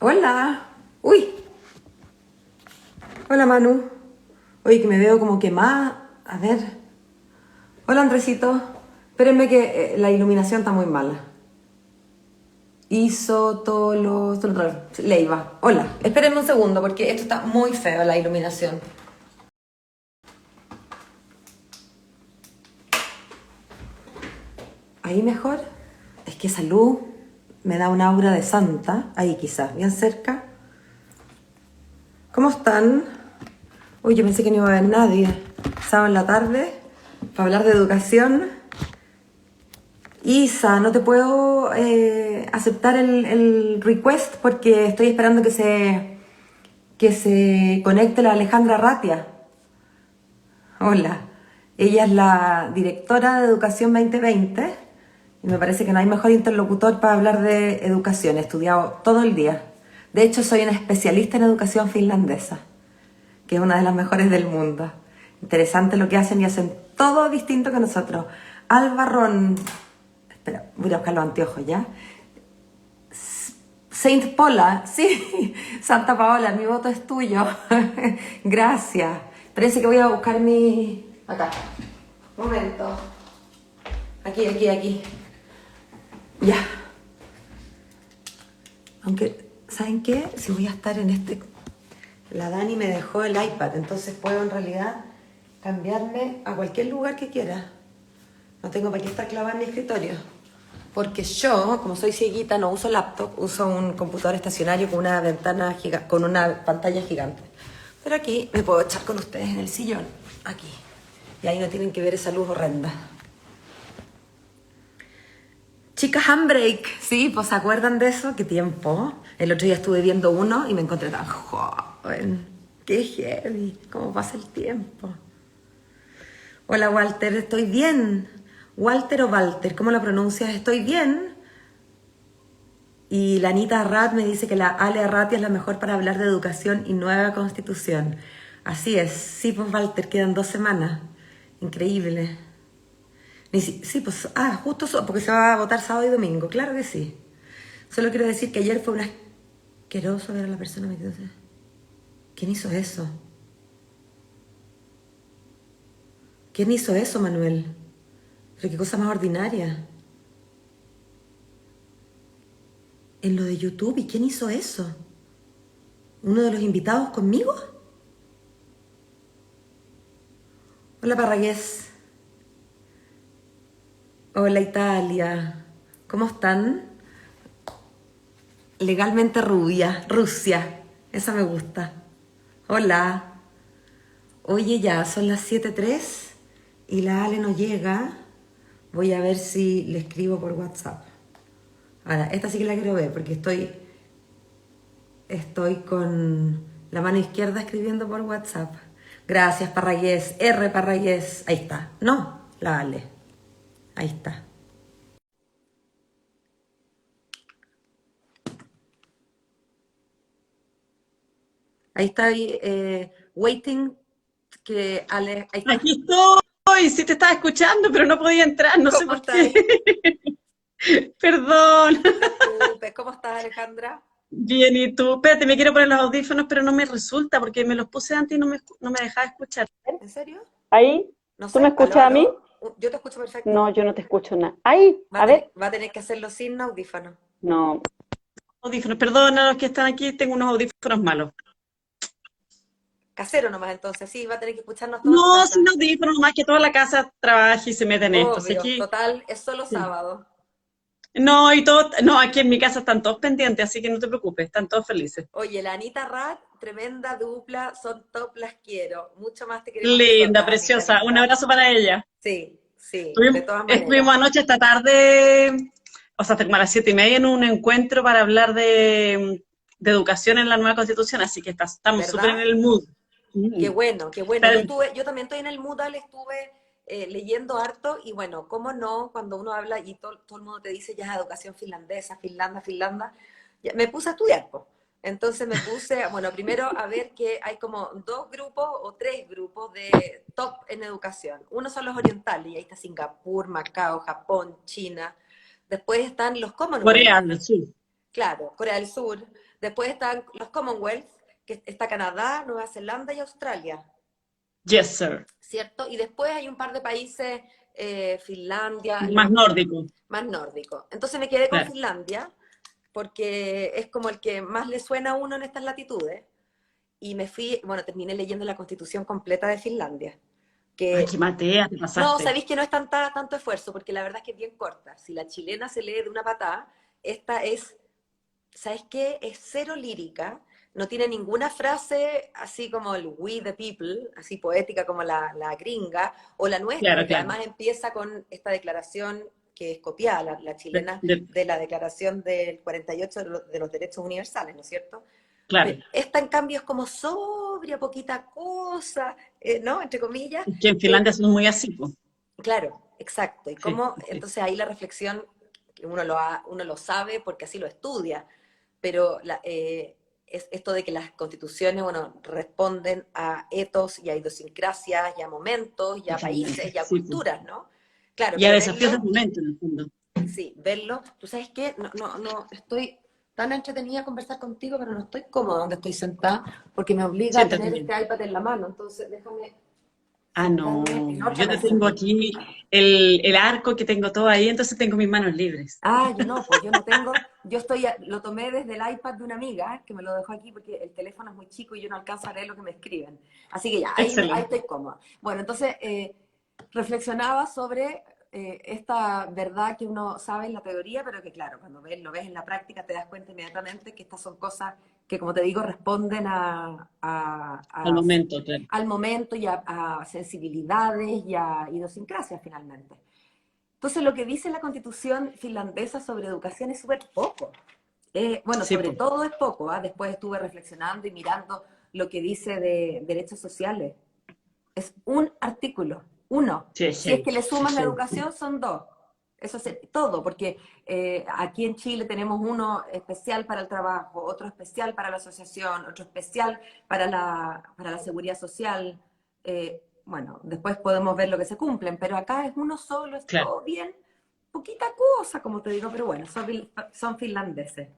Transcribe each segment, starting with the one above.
Hola. Uy. Hola, Manu. Oye, que me veo como quemada. A ver. Hola, Andresito. Espérenme que la iluminación está muy mala. Leiva. Hola. Espérenme un segundo porque esto está muy feo, la iluminación. Ahí mejor. Es que esa luz me da un aura de santa. Ahí quizás, bien cerca. ¿Cómo están? Uy, yo pensé que no iba a haber nadie. Sábado en la tarde, para hablar de educación. Isa, no te puedo aceptar el request porque estoy esperando que se conecte la Alejandra Ratia. Hola. Ella es la directora de Educación 2020 y me parece que no hay mejor interlocutor para hablar de educación. He estudiado todo el día. De hecho, soy una especialista en educación finlandesa, que es una de las mejores del mundo. Interesante lo que hacen y hacen todo distinto que nosotros. Albarrón, espera, voy a buscar los anteojos ya. Saint Paula, sí, Santa Paola, mi voto es tuyo. Gracias. Parece que voy a buscar mi... Acá. Momento. Aquí. Ya. Aunque, ¿saben qué? Si voy a estar en este... La Dani me dejó el iPad, entonces puedo en realidad cambiarme a cualquier lugar que quiera. No tengo para qué estar clavada en mi escritorio. Porque yo, como soy cieguita, no uso laptop, uso un computador estacionario con una ventana con una pantalla gigante. Pero aquí me puedo echar con ustedes en el sillón, aquí. Y ahí no tienen que ver esa luz horrenda. Chicas, Handbrake, sí, pues ¿se acuerdan de eso? ¿Qué tiempo? El otro día estuve viendo uno y me encontré tan joven. Qué heavy, cómo pasa el tiempo. Hola, Walter, estoy bien. Walter o Walter, ¿cómo lo pronuncias? Estoy bien. Y la Anita Arrat me dice que la Ale Arratia es la mejor para hablar de educación y nueva constitución. Así es. Sí, pues Walter, quedan 2 semanas. Increíble. Sí, pues, justo porque se va a votar sábado y domingo. Claro que sí. Solo quiero decir que ayer fue un asqueroso ver a la persona metiéndose. ¿Quién hizo eso? ¿Quién hizo eso, Manuel? Pero qué cosa más ordinaria. En lo de YouTube, ¿y quién hizo eso? ¿Uno de los invitados conmigo? Hola, Parragués. Hola, Italia. ¿Cómo están? Legalmente rubia, Rusia. Esa me gusta. Hola. Oye, ya, son las 7:03 y la Ale no llega. Voy a ver si le escribo por WhatsApp. Ahora, esta sí que la quiero ver porque estoy con la mano izquierda escribiendo por WhatsApp. Gracias, Parragués. R. Parragués. Ahí está. No, la Ale. Ahí está. Ahí está, waiting, que Ale, ahí está. Aquí estoy, sí te estaba escuchando, pero no podía entrar, no sé ¿Cómo por está qué. ahí? Perdón. No te preocupes. ¿Cómo estás, Alejandra? Bien, ¿y tú? Espérate, me quiero poner los audífonos, pero no me resulta porque me los puse antes y no me dejaba escuchar. ¿En serio? Ahí, No ¿tú me sé. Aló, escuchas a mí? aló. Yo te escucho perfecto. No, yo no te escucho nada. Ahí, Va a a tener, ver. va a tener que hacerlo sin audífono. No, audífonos, perdona a los que están aquí, tengo unos audífonos malos. Casero nomás, entonces. Sí, va a tener que escucharnos toda su No, sin casa. audífonos, más que toda la casa trabaja y se mete en esto. Así Obvio. que, Total, es solo sí. sábado. No, y todo, no, aquí en mi casa están todos pendientes, así que no te preocupes, están todos felices. Oye, la Anita Rat, tremenda dupla, son top, las quiero. Mucho más te queremos Linda, nosotras, Anita, preciosa. Un linda. abrazo para ella. Sí, de todas maneras. Estuvimos anoche esta tarde, o sea, hasta como a las 7:30 en un encuentro para hablar de educación en la nueva constitución, así que estamos súper en ¿Verdad? el mood. Mm. Qué bueno, qué bueno. Pero- Yo también estoy en el Moodle, estuve leyendo harto y bueno, cómo no, cuando uno habla y todo el mundo te dice ya educación finlandesa, Finlandia, me puse a estudiar, po. Entonces me puse, bueno, primero a ver que hay como 2 grupos o 3 grupos de top en educación. Uno son los orientales, y ahí está Singapur, Macao, Japón, China. Después están los Commonwealth, Corea del Sur. claro, Corea del Sur. Después están los Commonwealth, que está Canadá, Nueva Zelanda y Australia, Yes, sir. ¿cierto? Y después hay un par de países, Finlandia, Más nórdico, más nórdicos. Entonces me quedé con claro. Finlandia, porque es como el que más le suena a uno en estas latitudes. Y me fui, bueno, terminé leyendo la constitución completa de Finlandia. Ay, Que qué matea, te no, pasaste. sabéis que no es tanto esfuerzo, porque la verdad es que es bien corta. Si la chilena se lee de una patada, esta es, ¿sabes qué? Es cero lírica, no tiene ninguna frase así como el we the people, así poética como la gringa, o la nuestra, Claro, que claro. además empieza con esta declaración que es copiada, la chilena, De- de la declaración del 48 de los derechos universales, ¿no es cierto? claro. Esta, en cambio, es como sobria, poquita cosa, ¿no? Entre comillas. Que en Finlandia son muy así, pues. Claro, exacto. Y Sí, cómo, sí. entonces ahí la reflexión, que uno lo sabe porque así lo estudia, pero es esto de que las constituciones, bueno, responden a etos y a idiosincrasias y a momentos y a Totalmente. países y a Sí, pues. culturas, ¿no? Claro, Y a pero desafíos del verlo, momento, en el fondo. sí, verlo, tú sabes qué, no, estoy tan entretenida a conversar contigo, pero no estoy cómoda donde estoy sentada porque me obliga a Siéntate tener bien. este iPad en la mano, entonces déjame Ah, sentarme no. en otra Yo te mesa. tengo aquí el arco que tengo todo ahí, entonces tengo mis manos libres. Ah, yo no, pues yo no tengo, lo tomé desde el iPad de una amiga que me lo dejó aquí porque el teléfono es muy chico y yo no alcanzo a leer lo que me escriben. Así que ya, ahí Excelente. estoy cómoda. Bueno, entonces reflexionaba sobre esta verdad que uno sabe en la teoría, pero que claro, cuando lo ves en la práctica te das cuenta inmediatamente que estas son cosas que, como te digo, responden Al momento, claro. al momento y a sensibilidades y a idiosincrasias finalmente. Entonces, lo que dice la constitución finlandesa sobre educación es súper poco. Bueno, Sí, sobre pues. todo es poco. ¿Ah? Después estuve reflexionando y mirando lo que dice de derechos sociales. Es un artículo, uno. Sí, es Si es heavy, que le sumas es la heavy. educación, son dos. Eso es todo, porque aquí en Chile tenemos uno especial para el trabajo, otro especial para la asociación, otro especial para la seguridad social. Bueno, después podemos ver lo que se cumplen, pero acá es uno solo, es Claro. todo bien, poquita cosa, como te digo, pero bueno, son finlandeses.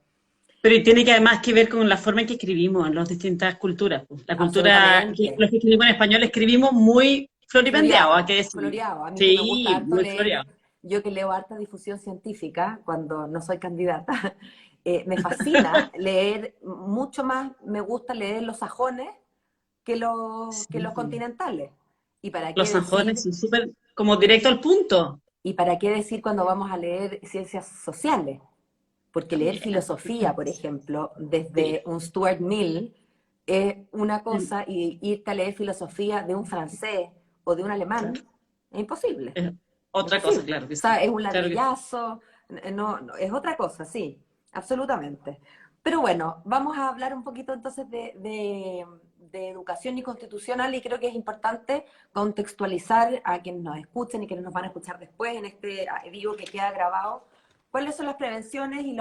Pero y tiene que además que ver con la forma en que escribimos en las distintas culturas, pues. La cultura, Absolutamente. los que escribimos en español escribimos muy floripendiado, ¿a Floreado, qué decir? floreado. A mí que me gusta Sí, harto muy leer, floreado. yo que leo harta difusión científica cuando no soy candidata, me fascina leer, mucho más me gusta leer los sajones que los Sí. continentales. ¿Y para qué Los sajones decir, son súper como directo al punto. y para qué decir cuando vamos a leer ciencias sociales? Porque leer También. filosofía, por ejemplo, desde Sí. un Stuart Mill, es una cosa, y irte a leer filosofía de un francés o de un Claro. alemán, es imposible. Es otra cosa, Imposible. claro que O sí. sea, es un Claro que sí. ladrillazo, es otra cosa, sí, absolutamente. Pero bueno, vamos a hablar un poquito entonces de educación y constitucional y creo que es importante contextualizar a quienes nos escuchen y quienes nos van a escuchar después en este vivo que queda grabado, cuáles son las prevenciones y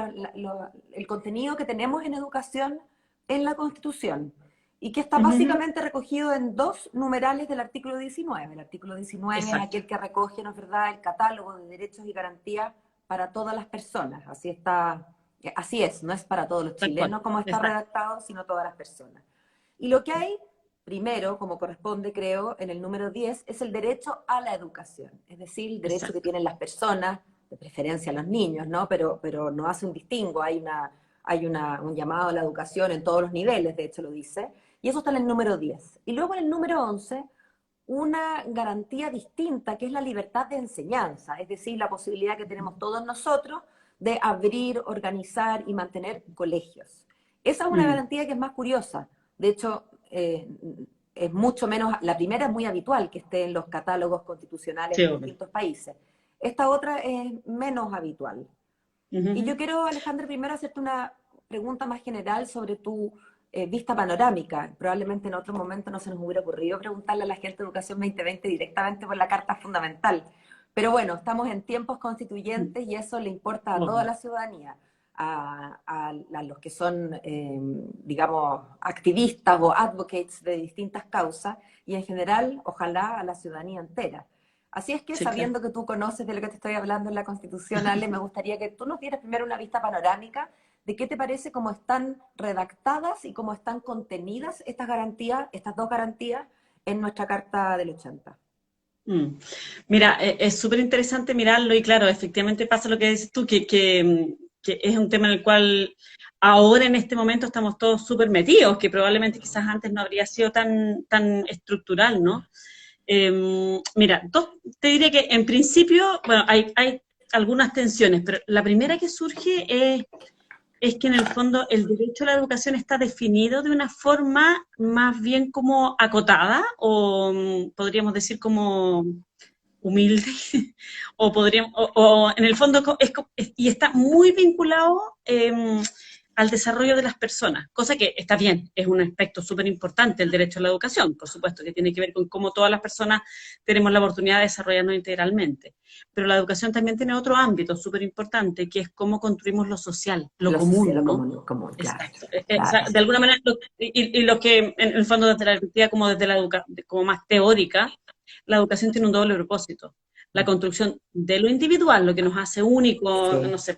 el contenido que tenemos en educación en la Constitución y que está Ujú. básicamente recogido en dos numerales del artículo 19. El artículo 19 es Exacto. aquel que recoge, ¿no es verdad?, el catálogo de derechos y garantías para todas las personas. Así está, así es, no es para todos los Tal cual. chilenos como está Exacto. redactado, sino todas las personas. Y lo que hay, primero, como corresponde, creo, en el número 10, es el derecho a la educación, es decir, el derecho que Exacto. tienen las personas, de preferencia los niños, ¿no? Pero no hace un distingo, un llamado a la educación en todos los niveles, de hecho lo dice, y eso está en el número 10. Y luego en el número 11, una garantía distinta, que es la libertad de enseñanza, es decir, la posibilidad que tenemos todos nosotros de abrir, organizar y mantener colegios. Esa es una Mm. garantía que es más curiosa. De hecho, es mucho menos, la primera es muy habitual que esté en los catálogos constitucionales Sí, en obvio. distintos países. Esta otra es menos habitual. Y yo Ujú. quiero, Alejandra, primero hacerte una pregunta más general sobre tu vista panorámica. Probablemente en otro momento no se nos hubiera ocurrido preguntarle a la gente de Educación 2020 directamente por la Carta Fundamental. Pero bueno, estamos en tiempos constituyentes y eso le importa a toda Obvio. la ciudadanía, a los que son, digamos, activistas o advocates de distintas causas y en general, ojalá, a la ciudadanía entera. Así es que, Sí, claro. sabiendo que tú conoces de lo que te estoy hablando en la Constitución, Ale, me gustaría que tú nos dieras primero una vista panorámica de qué te parece cómo están redactadas y cómo están contenidas estas garantías, estas dos garantías, en nuestra Carta del 80. Mm. Mira, es súper interesante mirarlo y claro, efectivamente pasa lo que dices tú, que es un tema en el cual ahora en este momento estamos todos súper metidos, que probablemente quizás antes no habría sido tan estructural, ¿no? Mira, te diré que en principio, bueno, hay algunas tensiones, pero la primera que surge es que en el fondo el derecho a la educación está definido de una forma más bien como acotada o podríamos decir como humilde o podríamos o en el fondo y está muy vinculado al desarrollo de las personas, cosa que está bien, es un aspecto súper importante el derecho a la educación, por supuesto, que tiene que ver con cómo todas las personas tenemos la oportunidad de desarrollarnos integralmente. Pero la educación también tiene otro ámbito súper importante, que es cómo construimos lo social, lo Lo social, común, lo ¿no? común, claro, Exacto. O claro. sea, de alguna manera, y lo que en el fondo desde la perspectiva como desde la educación, como más teórica, la educación tiene un doble propósito. La construcción de lo individual, lo que nos hace único, Sí, no sé,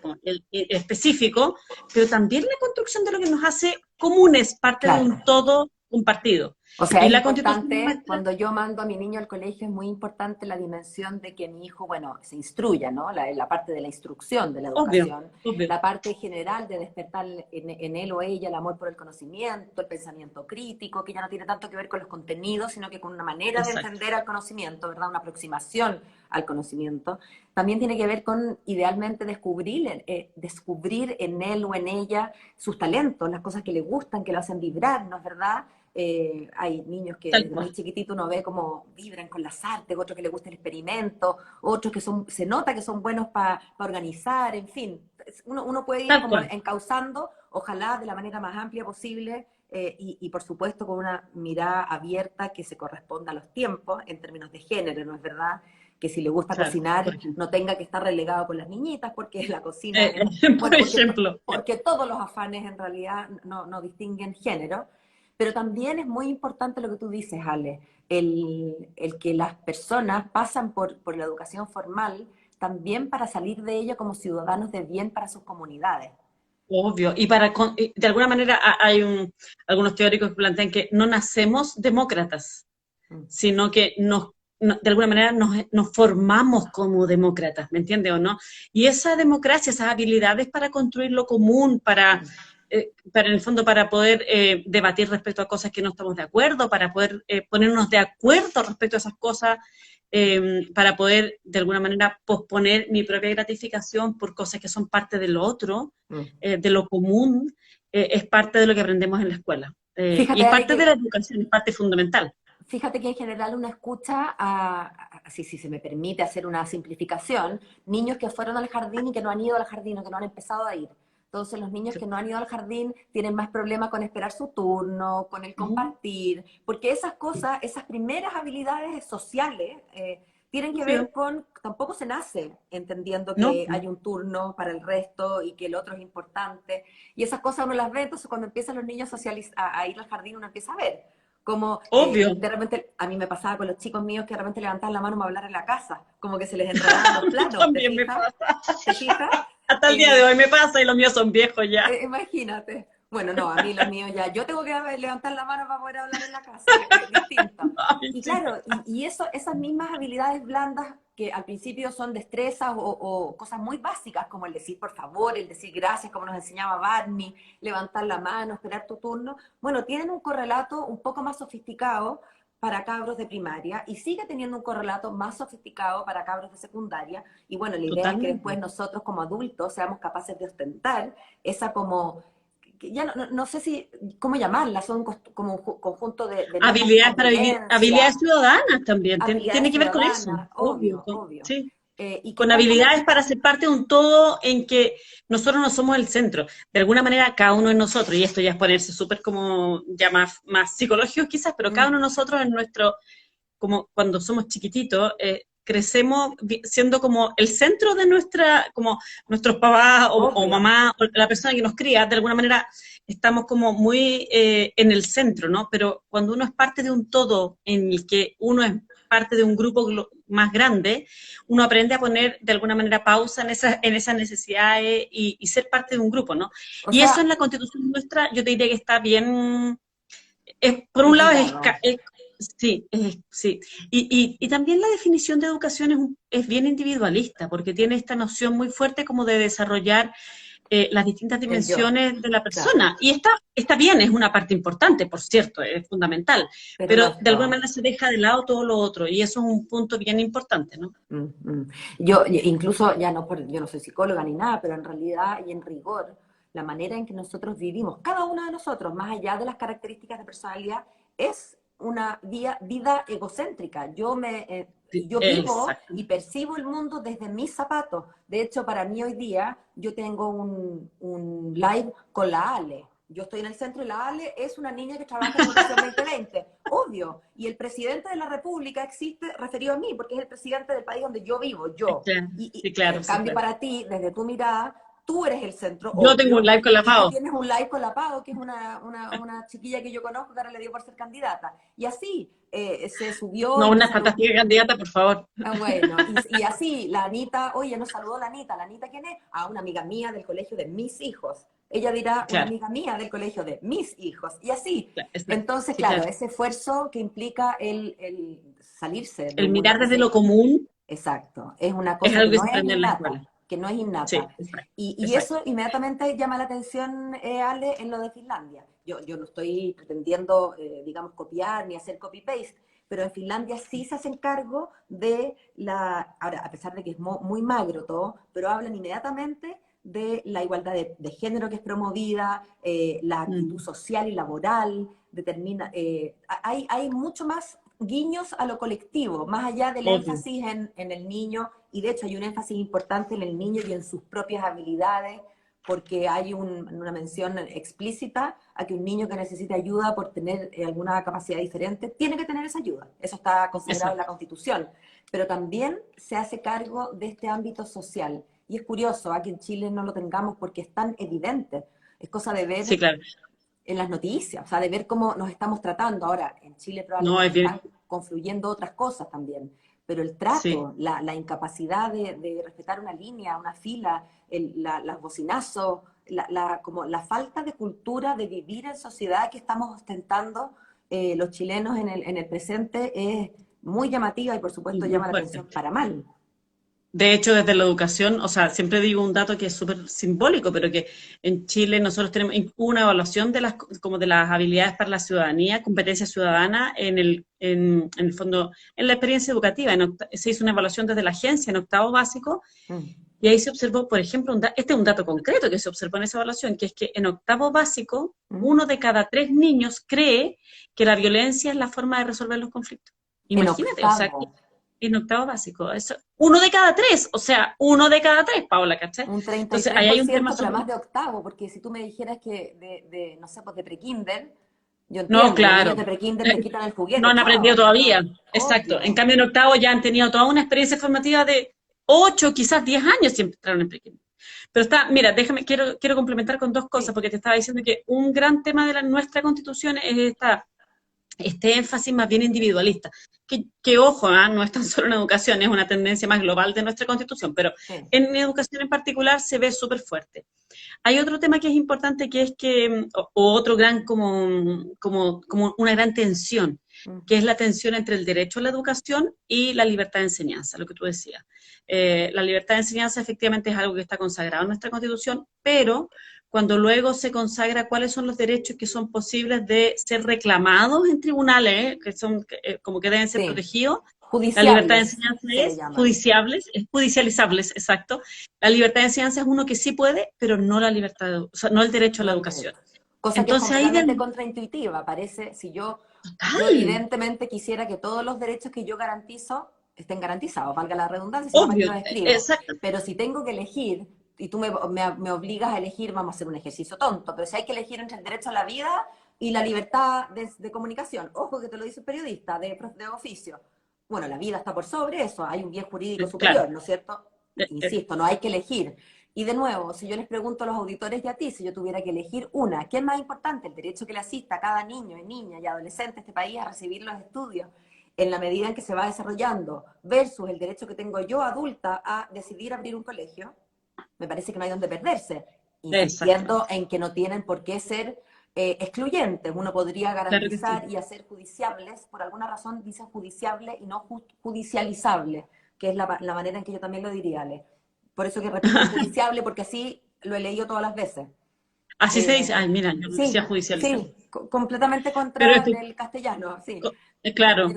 específico, pero también la construcción de lo que nos hace comunes, parte de un claro. todo compartido. O sea, Y es la Constitución importante, nuestra, cuando yo mando a mi niño al colegio, es muy importante la dimensión de que mi hijo, bueno, se instruya, ¿no? La parte de la instrucción, de la obvio, educación, obvio, la parte general de despertar en él o ella el amor por el conocimiento, el pensamiento crítico, que ya no tiene tanto que ver con los contenidos, sino que con una manera de exacto, entender al conocimiento, ¿verdad? Una aproximación al conocimiento. También tiene que ver con, idealmente, descubrir en él o en ella sus talentos, las cosas que le gustan, que lo hacen vibrar, ¿no es verdad? Hay niños que tal desde muy cual, chiquitito uno ve cómo vibran con las artes, otros que les gusta el experimento, otros que se nota que son buenos para organizar, en fin. Uno puede ir tal como cual. encauzando, ojalá de la manera más amplia posible, y por supuesto con una mirada abierta que se corresponda a los tiempos en términos de género, ¿no es verdad? Que si le gusta Claro, por cocinar ejemplo. no tenga que estar relegado con las niñitas porque la cocina es, Por bueno, ejemplo, porque todos los afanes en realidad no distinguen género, pero también es muy importante lo que tú dices, Ale, el que las personas pasan por la educación formal también para salir de ella como ciudadanos de bien para sus comunidades. obvio. Y de alguna manera hay algunos teóricos que plantean que no nacemos demócratas, Mm. sino que de alguna manera nos formamos como demócratas, ¿me entiende o no? Y esa democracia, esas habilidades para construir lo común, para en el fondo, para poder debatir respecto a cosas que no estamos de acuerdo, para poder ponernos de acuerdo respecto a esas cosas, para poder, de alguna manera, posponer mi propia gratificación por cosas que son parte de lo otro, Mm. de lo común, es parte de lo que aprendemos en la escuela. Y Fíjate, es Ale, parte de que la educación, es parte fundamental. Fíjate que en general uno escucha, si se me permite hacer una simplificación, niños que fueron al jardín y que no han ido al jardín o que no han empezado a ir. Entonces los niños que no han ido al jardín tienen más problemas con esperar su turno, con el Ujú. compartir, porque esas cosas, esas primeras habilidades sociales, tienen que ver Obvio. con, tampoco se nace entendiendo No, que hay un turno para el resto y que el otro es importante. Y esas cosas uno las ve, entonces cuando empiezan los niños a ir al jardín uno empieza a ver como obvio. de repente, a mí me pasaba con los chicos míos que de repente levantaban la mano para hablar en la casa, como que se les enredaban los planos, ¿te También me fijas? pasa. ¿Te fijas? Hasta el día de Eh, hoy me pasa y los míos son viejos ya. Imagínate. Bueno, no, a mí los míos ya, yo tengo que levantar la mano para poder hablar en la casa, distinto. Ay, Y sí. claro, y eso, esas mismas habilidades blandas que al principio son destrezas o cosas muy básicas, como el decir por favor, el decir gracias, como nos enseñaba Barney, levantar la mano, esperar tu turno, bueno, tienen un correlato un poco más sofisticado para cabros de primaria y sigue teniendo un correlato más sofisticado para cabros de secundaria. Y bueno, la idea es que después Totalmente. nosotros como adultos seamos capaces de ostentar esa como que ya no sé si, cómo llamarla, son como un conjunto de normas de Habilidades para vivir, habilidades convivencia, ciudadanas también, habilidades tiene que ver con eso, ciudadanas, obvio, obvio, obvio, sí. y que Con están como, habilidades para ser parte de un todo en que nosotros no somos el centro. De alguna manera, cada uno de nosotros, y esto ya es ponerse súper como ya más psicológico quizás, pero cada mm, uno de nosotros en nuestro como cuando somos chiquititos, crecemos siendo como el centro de como nuestros papás o obvio, mamá, o la persona que nos cría, de alguna manera estamos como muy en el centro, ¿no? Pero cuando uno es parte de un todo en el que uno es parte de un grupo más grande, uno aprende a poner de alguna manera pausa en esas necesidades y ser parte de un grupo, ¿no? O Y eso sea, en la Constitución nuestra, yo te diría que está bien, por un lado vigilado. sí, sí. Y también la definición de educación es bien individualista, porque tiene esta noción muy fuerte como de desarrollar las distintas El yo, dimensiones de la claro, persona. Y está bien, es una parte importante, por cierto, es fundamental, pero no pero es de alguna todo. manera se deja de lado todo lo otro, y eso es un punto bien importante, ¿no? Mm, mm. Yo incluso, ya no yo no soy psicóloga ni nada, pero en realidad y en rigor, la manera en que nosotros vivimos, cada uno de nosotros, más allá de las características de personalidad, es una vida egocéntrica. Sí, Yo vivo exacto. y percibo el mundo desde mis zapatos. De hecho, para mí hoy día, yo tengo un live con la Ale. Yo estoy en el centro y la Ale es una niña que trabaja en Educación 2020, obvio. Y el presidente de la República existe referido a mí, porque es el presidente del país donde yo vivo, yo. Sí, En claro, sí, cambio, claro. para ti, desde tu mirada, tú eres el centro, Yo tengo un obvio. live con la Y tú FAO. tienes un live con la Pau, que es una chiquilla que yo conozco que ahora le dio por ser candidata. Y así se subió No, y me una saludó. fantástica candidata, por favor. Ah, bueno, y así, la Anita, oye, nos saludó la Anita, ¿quién es? Ah, una amiga mía del colegio de mis hijos. Ella dirá, una Claro, amiga mía del colegio de mis hijos, y así. claro, exacto. Entonces, Sí, claro, claro. ese esfuerzo que implica el salirse de El un mundo mirar que desde se... lo común Exacto, es una es cosa algo que que no se es aprende en la innata, escuela. que no es Sí, innata. exacto, Y exacto. eso inmediatamente llama la atención, Ale, en lo de Finlandia. Yo no estoy pretendiendo, digamos, copiar ni hacer copy-paste, pero en Finlandia sí se hacen cargo de ahora, a pesar de que es muy magro todo, pero hablan inmediatamente de la igualdad de género que es promovida, la actitud Mm, social y laboral, hay mucho más guiños a lo colectivo, más allá del obvio. énfasis en el niño, y de hecho hay un énfasis importante en el niño y en sus propias habilidades, porque hay una mención explícita a que un niño que necesita ayuda por tener alguna capacidad diferente, tiene que tener esa ayuda. Eso está considerado en la Exacto. Constitución. Pero también se hace cargo de este ámbito social. Y es curioso, aquí en Chile no lo tengamos porque es tan evidente. Es cosa de Sí, ver claro. en las noticias, o sea, de ver cómo nos estamos tratando. Ahora, en Chile No, es probablemente bien. están confluyendo otras cosas también, pero el Sí. trato, la incapacidad de respetar una línea, una fila, los bocinazos, como la falta de cultura de vivir en sociedad que estamos ostentando los chilenos en el presente es muy llamativa y por supuesto Muy llama la fuerte. atención para mal. De hecho, desde la educación, o sea, siempre digo un dato que es súper simbólico, pero que en Chile nosotros tenemos una evaluación de como de las habilidades para la ciudadanía, competencia ciudadana, en el fondo, en la experiencia educativa. Se hizo una evaluación desde la agencia en octavo básico, Mm. y ahí se observó, por ejemplo, este es un dato concreto que se observó en esa evaluación, que es que en octavo básico, Mm. 1 de cada 3 niños cree que la violencia es la forma de resolver los conflictos. En Imagínate, o sea, octavo. en octavo básico. Eso, 1 de cada 3, o sea, 1 de cada 3, Paola, ¿cachai? Un treinta y Entonces, tres ahí por hay un tema ciento pero súper... además de octavo, porque si tú me dijeras que no sé, pues de prekinder, yo No, entiendo, los niños claro. de prekinder te quitan el No juguete, han aprendido chao, todavía. no, Exacto. En obvio. cambio, en octavo ya han tenido toda una experiencia formativa de 8, quizás 10 años siempre entraron en prekinder. Pero está, mira, quiero complementar con dos cosas, Sí, porque te estaba diciendo que un gran tema de nuestra constitución es este énfasis más bien individualista. Que ojo, no es tan solo en educación, es una tendencia más global de nuestra constitución, pero sí. en educación en particular se ve súper fuerte. Hay otro tema que es importante, que es que, o otro gran, como una gran tensión, Mm. que es la tensión entre el derecho a la educación y la libertad de enseñanza, lo que tú decías. La libertad de enseñanza efectivamente es algo que está consagrado en nuestra Constitución, pero cuando luego se consagra cuáles son los derechos que son posibles de ser reclamados en tribunales, que son como que deben ser Sí, protegidos, la libertad de judiciables enseñanza se le es llaman. judiciables, es judicializables, exacto. La libertad de enseñanza es uno que sí puede, pero no la libertad, o sea, no el derecho a No la el educación. derecho. Cosa que es Entonces ahí completamente del contraintuitiva. Parece, si yo total, evidentemente quisiera que todos los derechos que yo garantizo estén garantizados, valga la redundancia, si no, ¿para qué obvio, los escribo? exacto, Pero si tengo que elegir, y tú me obligas a elegir, vamos a hacer un ejercicio tonto, pero si hay que elegir entre el derecho a la vida y la libertad de comunicación, ojo que te lo dice el periodista de oficio. Bueno, la vida está por sobre eso, hay un bien jurídico claro. superior, ¿no es cierto? Eh, eh, Insisto, no hay que elegir. Y de nuevo, si yo les pregunto a los auditores y a ti, si yo tuviera que elegir una, ¿qué es más importante? El derecho que le asista a cada niño y niña y adolescente de este país a recibir los estudios en la medida en que se va desarrollando, versus el derecho que tengo yo adulta a decidir abrir un colegio, me parece que no hay donde perderse, insistiendo Exactamente. en que no tienen por qué ser excluyentes. Uno podría Claro que sí. garantizar y hacer judiciables, por alguna razón dicen judiciable y no judicializable, que es la manera en que yo también lo diría, Ale. Por eso que repito judiciable, porque así lo he leído todas las veces. Así se dice. Ay, Eh, mira, yo lo decía sí, judicializar. sí, completamente Pero contra el castellano, sí. claro,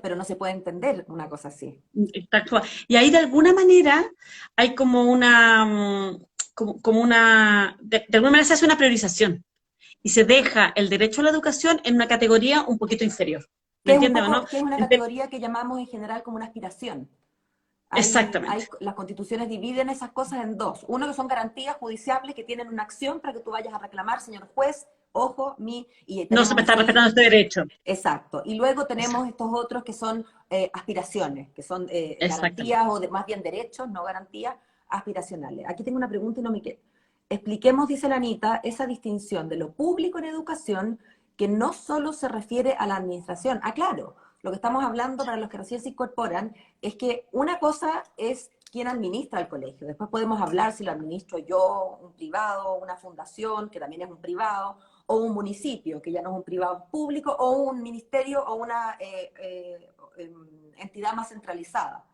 Pero no se puede entender una cosa así. está actual. Y ahí de alguna manera hay como una, como una, de alguna manera se hace una priorización y se deja el derecho a la educación en una categoría un poquito inferior. ¿Me Que es un entiendes o no? poco, que es una categoría que llamamos en general como una aspiración. Exactamente. Las constituciones dividen esas cosas en dos. Uno que son garantías judiciables que tienen una acción para que tú vayas a reclamar, señor juez, ojo, y No se me tenemos está así, respetando este derecho. exacto. Y luego tenemos Exacto. estos otros que son aspiraciones, que son Exactamente. garantías o más bien derechos, no garantías aspiracionales. Aquí tengo una pregunta y no me quedo. Expliquemos, dice la Anita, esa distinción de lo público en educación que no solo se refiere a la administración. Ah, claro, lo que estamos hablando para los que recién se incorporan es que una cosa es quién administra el colegio. Después podemos hablar si lo administro yo, un privado, una fundación, que también es un privado, o un municipio, que ya no es un privado público, o un ministerio o una entidad más centralizada.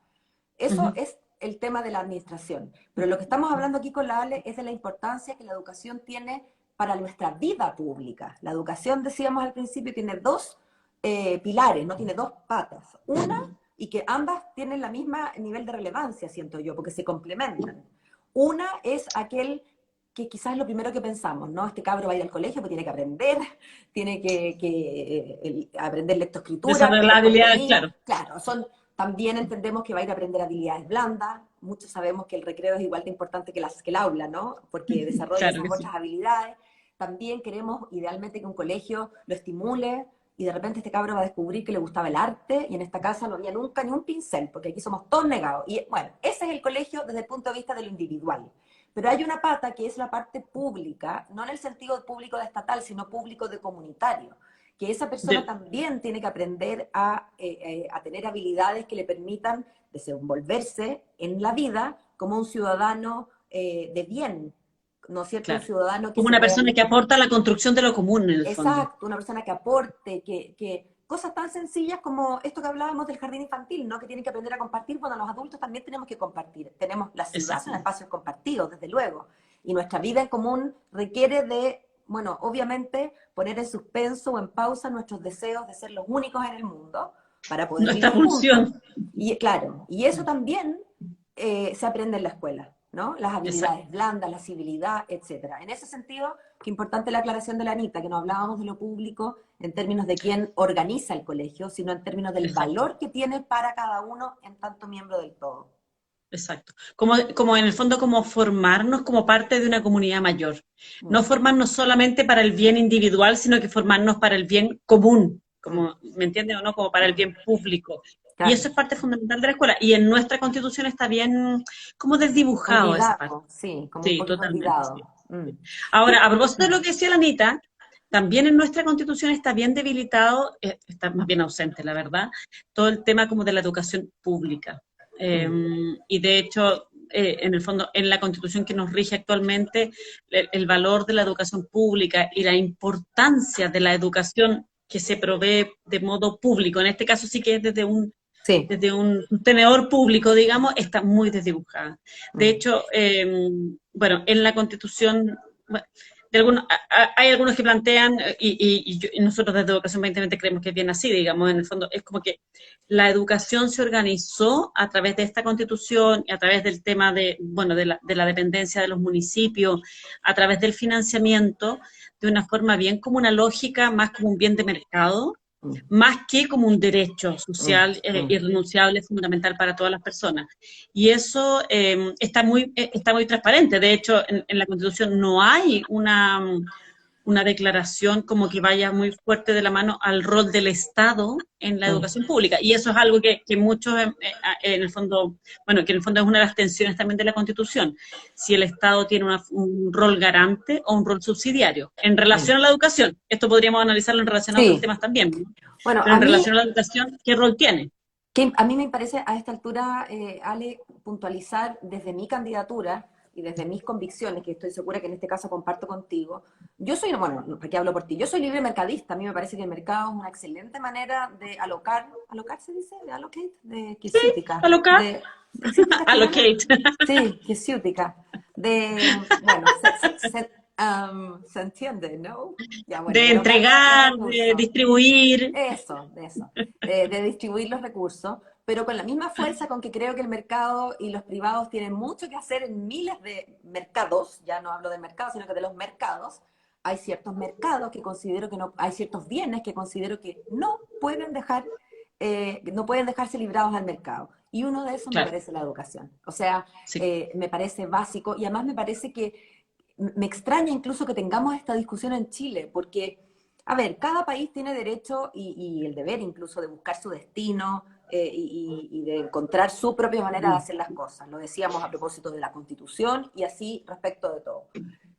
Eso Ujú. es el tema de la administración. Pero lo que estamos hablando aquí con la Ale es de la importancia que la educación tiene para nuestra vida pública. La educación, decíamos al principio, tiene dos pilares, no tiene dos patas. Una, y que ambas tienen la misma nivel de relevancia, siento yo, porque se complementan. Una es aquel que quizás es lo primero que pensamos, ¿no? Este cabro va a ir al colegio, pues tiene que aprender, tiene que aprender lectoescritura, Desarrollar aprender las habilidades, contenido. claro. Claro, también entendemos que va a ir a aprender habilidades blandas. Muchos sabemos que el recreo es igual de importante que el aula, ¿no? Porque desarrolla Claro esas que sí. otras habilidades. También queremos idealmente que un colegio lo estimule y de repente este cabro va a descubrir que le gustaba el arte y en esta casa no había nunca ni un pincel, porque aquí somos todos negados. Y bueno, ese es el colegio desde el punto de vista de lo individual. Pero hay una pata que es la parte pública, no en el sentido público de estatal, sino público de comunitario, que esa persona De- también tiene que aprender a tener habilidades que le permitan desenvolverse en la vida como un ciudadano de bien, ¿no es cierto? Un claro. ciudadano que Como se una persona realice. que aporta a la construcción de lo común en el fondo. Exacto, una persona que aporte, que cosas tan sencillas como esto que hablábamos del jardín infantil, ¿no? Que tienen que aprender a compartir. Bueno, los adultos también tenemos que compartir. La ciudad son Exactamente. espacios compartidos, desde luego. Y nuestra vida en común requiere de, bueno, obviamente poner en suspenso o en pausa nuestros deseos de ser los únicos en el mundo para poder Nuestra vivir juntos. pulsión. Y claro, y eso también se aprende en la escuela, ¿no? Las Exacto. habilidades blandas, la civilidad, etcétera. En ese sentido, qué importante la aclaración de la Anita, que no hablábamos de lo público en términos de quién organiza el colegio, sino en términos del Exacto. valor que tiene para cada uno en tanto miembro del todo. Exacto. Como en el fondo, como formarnos como parte de una comunidad mayor. No Mm, formarnos solamente para el bien individual, sino que formarnos para el bien común, mm, como, ¿me entiendes o no? Como para el mm. bien público. Y Claro, eso es parte fundamental de la escuela. Y en nuestra constitución está bien como desdibujado esa parte. olvidado, sí, como un Sí, poquito totalmente, sí. olvidado. Mm. Ahora, ¿Qué? a propósito de Mm, lo que decía la Anita, también en nuestra constitución está bien debilitado, está más bien ausente, la verdad, todo el tema como de la educación pública. Eh, mm, y de hecho, en el fondo, en la constitución que nos rige actualmente, el valor de la educación pública y la importancia de la educación que se provee de modo público, en este caso sí que es sí. desde un tenedor público, digamos, está muy desdibujada. De Mm, hecho, bueno, en la Constitución, bueno, hay algunos que plantean, y nosotros desde Educación 2020 creemos que es bien así, digamos, en el fondo es como que la educación se organizó a través de esta Constitución y a través del tema de, bueno, de la dependencia de los municipios, a través del financiamiento, de una forma bien como una lógica, más como un bien de mercado, mm, más que como un derecho mm, social mm. irrenunciable, fundamental para todas las personas. Y eso está muy transparente. De hecho, en la Constitución no hay una declaración como que vaya muy fuerte de la mano al rol del Estado en la Mm. educación pública. Y eso es algo que muchos, en el fondo, bueno, que en el fondo es una de las tensiones también de la Constitución, si el Estado tiene un rol garante o un rol subsidiario. En Mm. relación a la educación, esto podríamos analizarlo en relación a otros Sí, temas también, ¿no? bueno, Pero en relación a la educación, ¿qué rol tiene? a mí me parece a esta altura, Ale, puntualizar desde mi candidatura y desde mis convicciones, que estoy segura que en este caso comparto contigo. Yo soy, bueno, aquí hablo por ti, yo soy libre mercadista. A mí me parece que el mercado es una excelente manera de alocar se dice, de allocate, de Sí, quisiútica, alocar, ¿existe en castellano? allocate. Sí, quisiútica, bueno, se entiende, ¿no? Ya, bueno, De de alocar los entregar, de recursos. distribuir. Eso, de distribuir los recursos, pero con la misma fuerza con que creo que el mercado y los privados tienen mucho que hacer en miles de mercados, ya no hablo del mercado, sino que de los mercados, hay ciertos mercados que considero que no, hay ciertos bienes que considero que no pueden dejarse librados al mercado. Y uno de esos me Claro, parece la educación. O sea, sí. me parece básico y además me parece que me extraña incluso que tengamos esta discusión en Chile, porque, a ver, cada país tiene derecho y el deber incluso de buscar su destino y de encontrar su propia manera de hacer las cosas. Lo decíamos a propósito de la Constitución y así respecto de todo.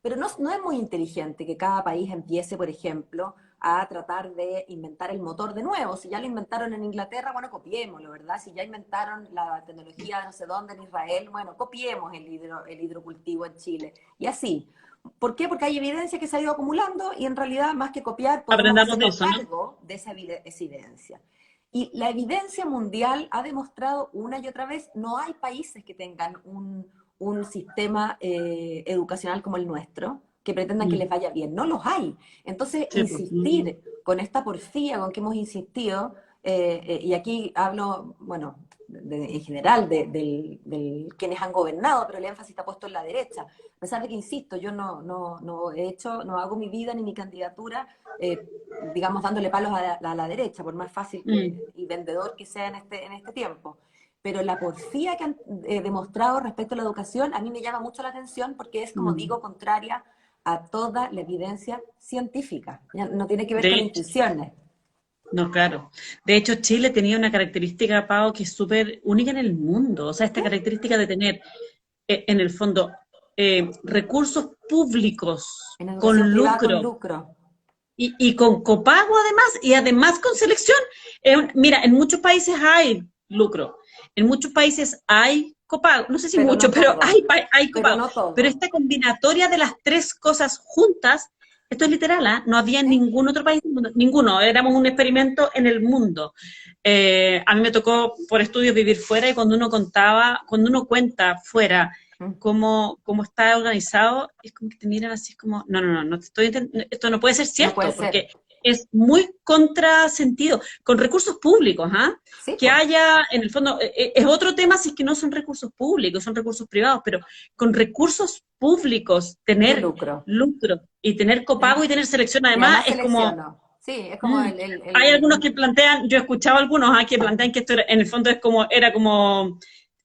Pero no es muy inteligente que cada país empiece, por ejemplo, a tratar de inventar el motor de nuevo. Si ya lo inventaron en Inglaterra, bueno, copiémoslo, ¿verdad? Si ya inventaron la tecnología de no sé dónde en Israel, bueno, copiemos el hidrocultivo en Chile. Y así. ¿Por qué? Porque hay evidencia que se ha ido acumulando y en realidad, más que copiar, podemos Aprendamos de hacernos eso, ¿no? cargo de esa evidencia. Y la evidencia mundial ha demostrado una y otra vez, no hay países que tengan un sistema educacional como el nuestro, que pretendan que Mm, les vaya bien. No los hay. Entonces, sí, pues, insistir con esta porfía con que hemos insistido, y aquí hablo, bueno, en general de quienes han gobernado, pero el énfasis está puesto en la derecha. A pesar de que, insisto, yo no hago mi vida ni mi candidatura, digamos, dándole palos a la derecha, por más fácil mm, y vendedor que sea en este tiempo. Pero la porfía que han demostrado respecto a la educación a mí me llama mucho la atención porque es, como mm. digo, contraria a toda la evidencia científica. Ya no tiene que ver De con hecho, intuiciones. no, claro. De hecho, Chile tenía una característica, Pau, que es súper única en el mundo. O sea, esta ¿Sí? característica de tener, en el fondo, recursos públicos En educación con privada con lucro lucro. y con copago además, y además con selección. Mira, en muchos países hay lucro, en muchos países hay copago, no sé si Pero mucho, no pero todo. hay Pero copago. no Pero todo. esta combinatoria de las tres cosas juntas, esto es literal, ¿eh? No había en ¿Sí? ningún otro país del mundo, ninguno, éramos un experimento en el mundo. A mí me tocó por estudios vivir fuera y cuando uno cuenta fuera Mm. cómo está organizado, es como que te miran así, es como, no te estoy esto no puede ser No puede cierto, ser. porque es muy contrasentido, con recursos públicos, ¿ah? Sí, Que pues. haya, en el fondo, es otro tema si es que no son recursos públicos, son recursos privados, pero con recursos públicos, De tener lucro. lucro y tener ¿Sí? copago y tener selección, Y además, además es como, selecciono. Sí, es como mm, hay algunos que plantean, yo he escuchado algunos que plantean que esto en el fondo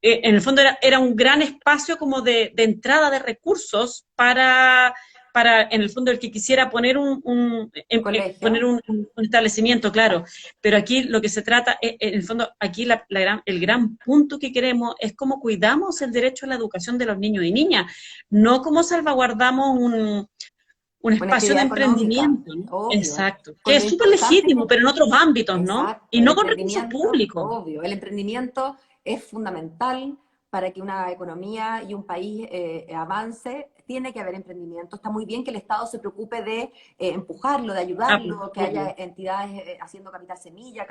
en el fondo era un gran espacio como de entrada de recursos para, en el fondo, el que quisiera poner poner colegio. un establecimiento, claro. Pero aquí lo que se trata, en el fondo, aquí el gran punto que queremos es cómo cuidamos el derecho a la educación de los niños y niñas, no cómo salvaguardamos un Una espacio de actividad económica, emprendimiento, ¿no? obvio. Exacto, que Con lo es súper importante legítimo, que pero en otros ámbitos, ¿no? exacto, Y el no con recursos emprendimiento, públicos. obvio, el emprendimiento es fundamental para que una economía y un país avance. Tiene que haber emprendimiento. Está muy bien que el Estado se preocupe de empujarlo, de Ah, pues, ayudarlo, que haya obvio. entidades haciendo capital semilla,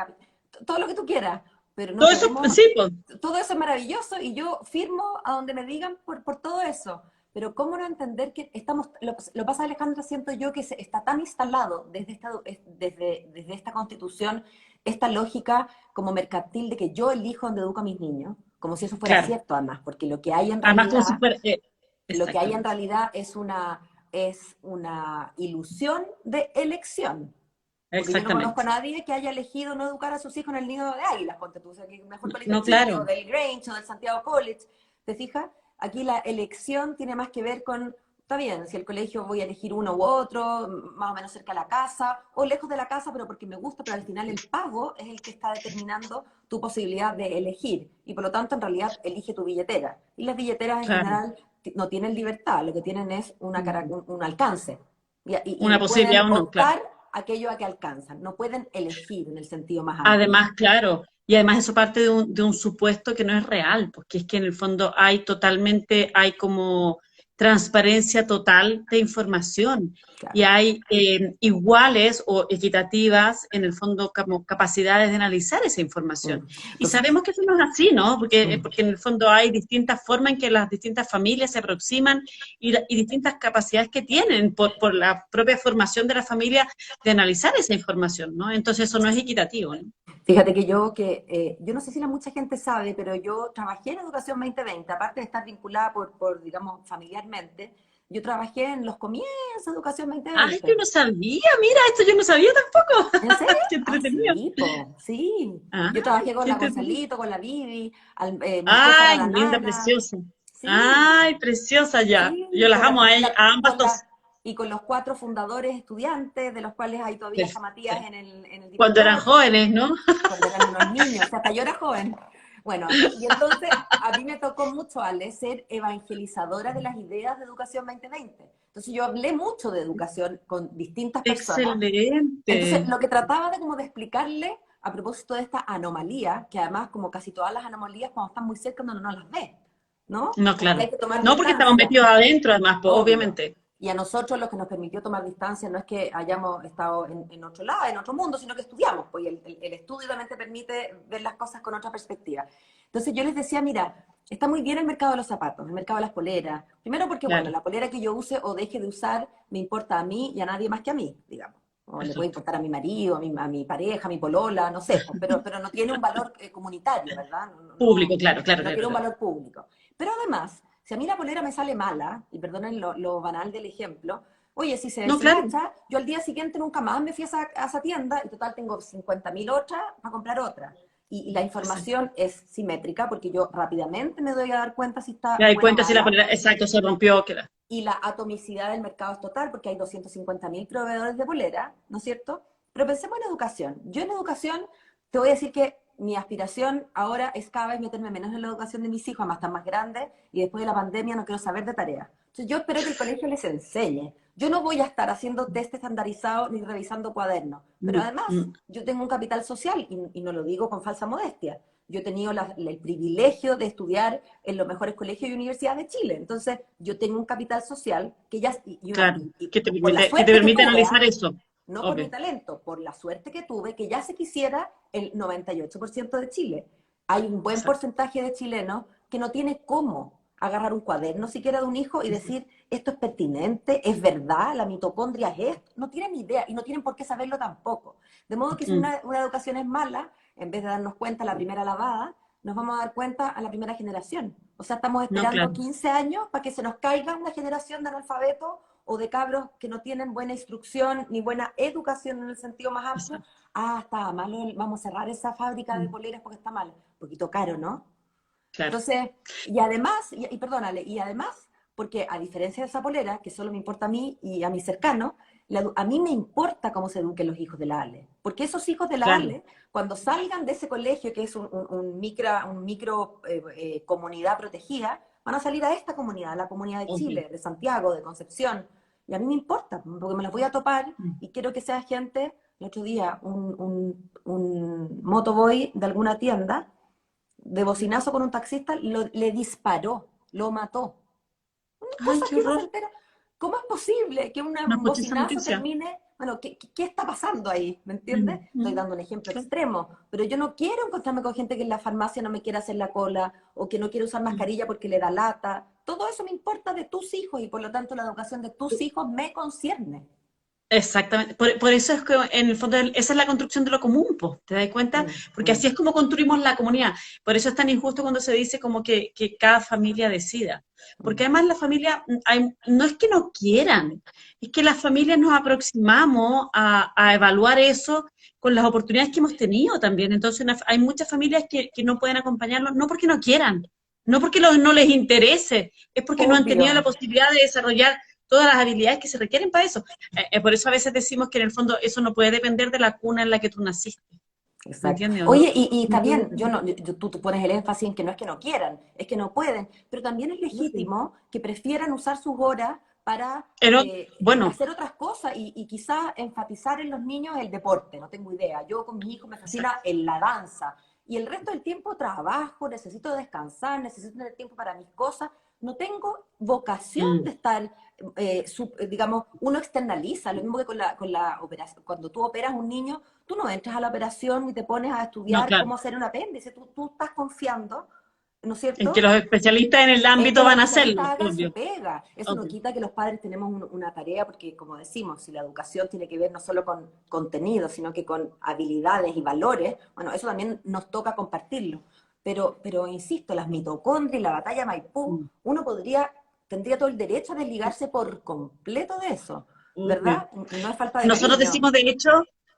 todo lo que tú quieras, pero no Todo eso, podemos, sí, pues, todo eso es maravilloso y yo firmo a donde me digan por todo eso. Pero ¿cómo no entender que lo pasa Alejandra, siento yo que está tan instalado desde esta constitución, esta lógica como mercantil de que yo elijo donde educo a mis niños, como si eso fuera claro. cierto además, porque lo que hay en Además, como si realidad, fuera, lo que hay en exactamente. realidad es una ilusión de elección. Porque yo no conozco a Exactamente. nadie que haya elegido no educar a sus hijos en el nido de águilas, ponte tú, o sea, que mejor colegio de No, Chile, o claro. del Grange, o del Santiago College. ¿Te fijas? Aquí la elección tiene más que ver con está bien, si el colegio voy a elegir uno u otro, más o menos cerca de la casa, o lejos de la casa, pero porque me gusta, pero al final el pago es el que está determinando tu posibilidad de elegir, y por lo tanto en realidad elige tu billetera. Y las billeteras en Claro. general no tienen libertad, lo que tienen es un alcance, Una y posibilidad pueden o no, claro. optar aquello a que alcanzan, no pueden elegir en el sentido más amplio. Además, claro, y además eso parte de un supuesto que no es real, porque es que en el fondo hay como transparencia total de información y Claro. hay iguales o equitativas, en el fondo, como capacidades de analizar esa información. Y Entonces, sabemos que eso no es así, ¿no? mm. Porque en el fondo hay distintas formas en que las distintas familias se aproximan y distintas capacidades que tienen por la propia formación de la familia de analizar esa información, ¿no? Entonces eso no es equitativo, ¿no? Fíjate que yo no sé si mucha gente sabe, pero yo trabajé en Educación 2020, aparte de estar vinculada digamos, familiarmente, yo trabajé en los comienzos de Educación Ay, yo 2020. no sabía, mira, esto yo no sabía tampoco. ¿En serio? Qué Ah, entretenido. sí, po, sí. Yo Ay, trabajé con qué la entretenido. Gonzalito, con la Vivi, mi jefa era Ay, la linda, Nana, preciosa. sí, Ay, preciosa ya. Yo sí, las amo a ella, a ambas dos. y con los 4 fundadores estudiantes, de los cuales ahí todavía está Matías Perfecto. en el Cuando eran directorio, jóvenes, ¿no? cuando eran unos niños, o sea, hasta yo era joven. Bueno, y entonces a mí me tocó mucho, Ale, ser evangelizadora de las ideas de Educación 2020. Entonces yo hablé mucho de educación con distintas personas. Entonces Excelente. lo que trataba de como de explicarle a propósito de esta anomalía, que además como casi todas las anomalías cuando están muy cerca uno no las ve, ¿no? No, Como que hay claro. que tomar No, porque estamos distancia. metidos adentro, además, pues, Obvio. obviamente. Y a nosotros lo que nos permitió tomar distancia no es que hayamos estado en otro lado, en otro mundo, sino que estudiamos, pues el estudio también te permite ver las cosas con otra perspectiva. Entonces yo les decía, mira, está muy bien el mercado de los zapatos, el mercado de las poleras. Primero porque, bueno, Claro. la polera que yo use o deje de usar me importa a mí y a nadie más que a mí, digamos. O le puede Perfecto. importar a mi marido, a mi pareja, a mi polola, no sé, pues, pero no tiene un valor comunitario, ¿verdad? Público, claro, claro, No claro, tiene un claro. valor público. Pero además, si a mí la polera me sale mala, y perdonen lo banal del ejemplo, oye, si se No, claro. deshilacha, yo al día siguiente nunca más me fui a esa tienda y total tengo 50.000 otras para comprar otra. Y la Exacto. información es simétrica porque yo rápidamente me doy a dar cuenta si está Me doy buena o cuenta si la mala, polera, exacto, se rompió, que la. y la atomicidad del mercado es total porque hay 250.000 proveedores de polera, ¿no es cierto? Pero pensemos en educación. Yo en educación te voy a decir que mi aspiración ahora es cada vez meterme menos en la educación de mis hijos, además están más grandes, y después de la pandemia no quiero saber de tareas. Entonces yo espero que el colegio les enseñe. Yo no voy a estar haciendo test estandarizados ni revisando cuadernos, pero Mm, además mm. yo tengo un capital social y no lo digo con falsa modestia. Yo he tenido el privilegio de estudiar en los mejores colegios y universidades de Chile. Entonces, yo tengo un capital social que ya, Claro, y por la que te suerte que permite tuve, analizar ¿ah? eso. No por mi Obvio. talento, por la suerte que tuve, que ya se quisiera el 98% de Chile. Hay un buen Exacto. porcentaje de chilenos que no tiene cómo agarrar un cuaderno siquiera de un hijo y decir, esto es pertinente, es verdad, la mitocondria es esto. No tienen ni idea y no tienen por qué saberlo tampoco. De modo que si Mm. una educación es mala, en vez de darnos cuenta a la primera lavada, nos vamos a dar cuenta a la primera generación. O sea, estamos No, esperando claro. 15 años para que se nos caiga una generación de analfabetos o de cabros que no tienen buena instrucción ni buena educación en el sentido más amplio. Exacto. Ah, está malo, vamos a cerrar esa fábrica de Mm. poleras porque está mal. Un poquito caro, ¿no? Claro. Entonces, y además, y perdónale, y además, porque a diferencia de esa polera, que solo me importa a mí y a mis cercanos, a mí me importa cómo se eduquen los hijos de la Ale. Porque esos hijos de la Claro. Ale, cuando salgan de ese colegio, que es un micro comunidad protegida, van a salir a esta comunidad, a la comunidad de Obvio. Chile, de Santiago, de Concepción. Y a mí me importa, porque me los voy a topar Mm. y quiero que sea gente, el otro día, un motoboy de alguna tienda, de bocinazo con un taxista, le disparó, lo mató. Ay, Cosas qué que uno se horror. entera. ¿Cómo es posible que No un escuché esa bocinazo noticia. termine? Bueno, ¿qué está pasando ahí? ¿Me entiendes? Mm, Estoy mm. dando un ejemplo Claro. extremo, pero yo no quiero encontrarme con gente que en la farmacia no me quiere hacer la cola o que no quiere usar Mm. mascarilla porque le da lata. Todo eso me importa de tus hijos y por lo tanto la educación de tus hijos me concierne. Exactamente. Por eso es que en el fondo esa es la construcción de lo común, po, ¿te das cuenta? Mm, Porque mm, así es como construimos la comunidad. Por eso es tan injusto cuando se dice como que cada familia decida. Porque mm. además la familia, no es que no quieran, es que las familias nos aproximamos a evaluar eso con las oportunidades que hemos tenido también. Entonces hay muchas familias que no pueden acompañarlos, no porque no quieran, no porque no les interese, es porque no han tenido la Obvio. posibilidad de desarrollar todas las habilidades que se requieren para eso. Por eso a veces decimos que en el fondo eso no puede depender de la cuna en la que tú naciste. ¿Me Exacto. entiendes o no? Oye, y está bien, yo no, tú pones el énfasis en que no es que no quieran, es que no pueden, pero también es legítimo que prefieran usar sus horas para Pero, bueno, hacer otras cosas y quizás enfatizar en los niños el deporte, no tengo idea. Yo con mis hijos me fascina exacto. en la danza y el resto del tiempo trabajo, necesito descansar, necesito tener tiempo para mis cosas. No tengo vocación Mm, de estar, digamos, uno externaliza, lo mismo que con la operación. Cuando tú operas un niño, tú no entras a la operación y te pones a no, estudiar claro. cómo hacer un apéndice, tú estás confiando, ¿no es En que cierto?, los especialistas en el en que ámbito los van a hacerlo, especialistas hagan su obvio. pega. Eso no Ok. quita que los padres tenemos una tarea, porque como decimos, si la educación tiene que ver no solo con contenido, sino que con habilidades y valores, bueno, eso también nos toca compartirlo. Pero insisto, las mitocondrias, la batalla Maipú, Mm, uno tendría todo el derecho a desligarse por completo de eso, obvio. ¿verdad? Y no es falta de Nosotros cariño. decimos, de hecho,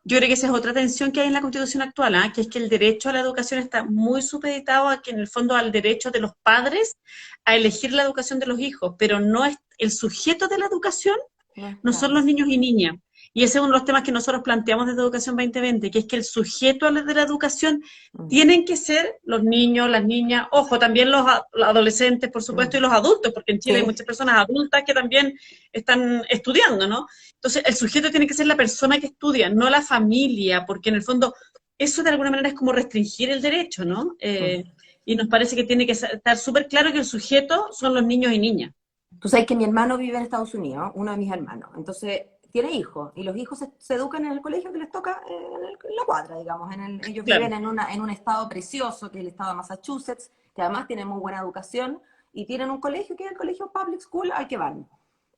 yo creo que esa es otra tensión que hay en la Constitución actual, ¿ah? Que es que el derecho a la educación está muy supeditado a que en el fondo al derecho de los padres a elegir la educación de los hijos, pero no es el sujeto de la educación No es no son claro. los niños y niñas. Y ese es uno de los temas que nosotros planteamos desde Educación 2020, que es que el sujeto de la educación Mm, tienen que ser los niños, las niñas, ojo, también los adolescentes, por supuesto, y mm. los adultos, porque en Chile hay Sí, muchas personas adultas que también están estudiando, ¿no? Entonces, el sujeto tiene que ser la persona que estudia, no la familia, porque en el fondo eso de alguna manera es como restringir el derecho, ¿no? mm. Y nos parece que tiene que estar súper claro que el sujeto son los niños y niñas. Tú sabes que mi hermano vive en Estados Unidos, uno de mis hermanos. Entonces, tiene hijos, y los hijos se educan en el colegio que les toca en la cuadra, digamos. Ellos Claro. viven en un estado precioso, que es el estado de Massachusetts, que además tiene muy buena educación, y tienen un colegio que es el colegio public school al que van.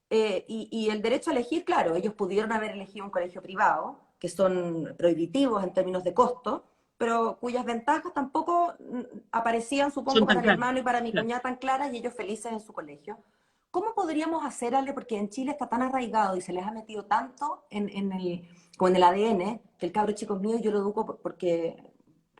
Y el derecho a elegir, claro, ellos pudieron haber elegido un colegio privado, que son prohibitivos en términos de costo, pero cuyas ventajas tampoco aparecían, supongo, Son tan para mi claros. hermano y para mi Claro. cuñada tan claras, y ellos felices en su colegio. ¿Cómo podríamos hacer, Ale? Porque en Chile está tan arraigado y se les ha metido tanto como en el ADN, que el cabro chico es mío y yo lo educo porque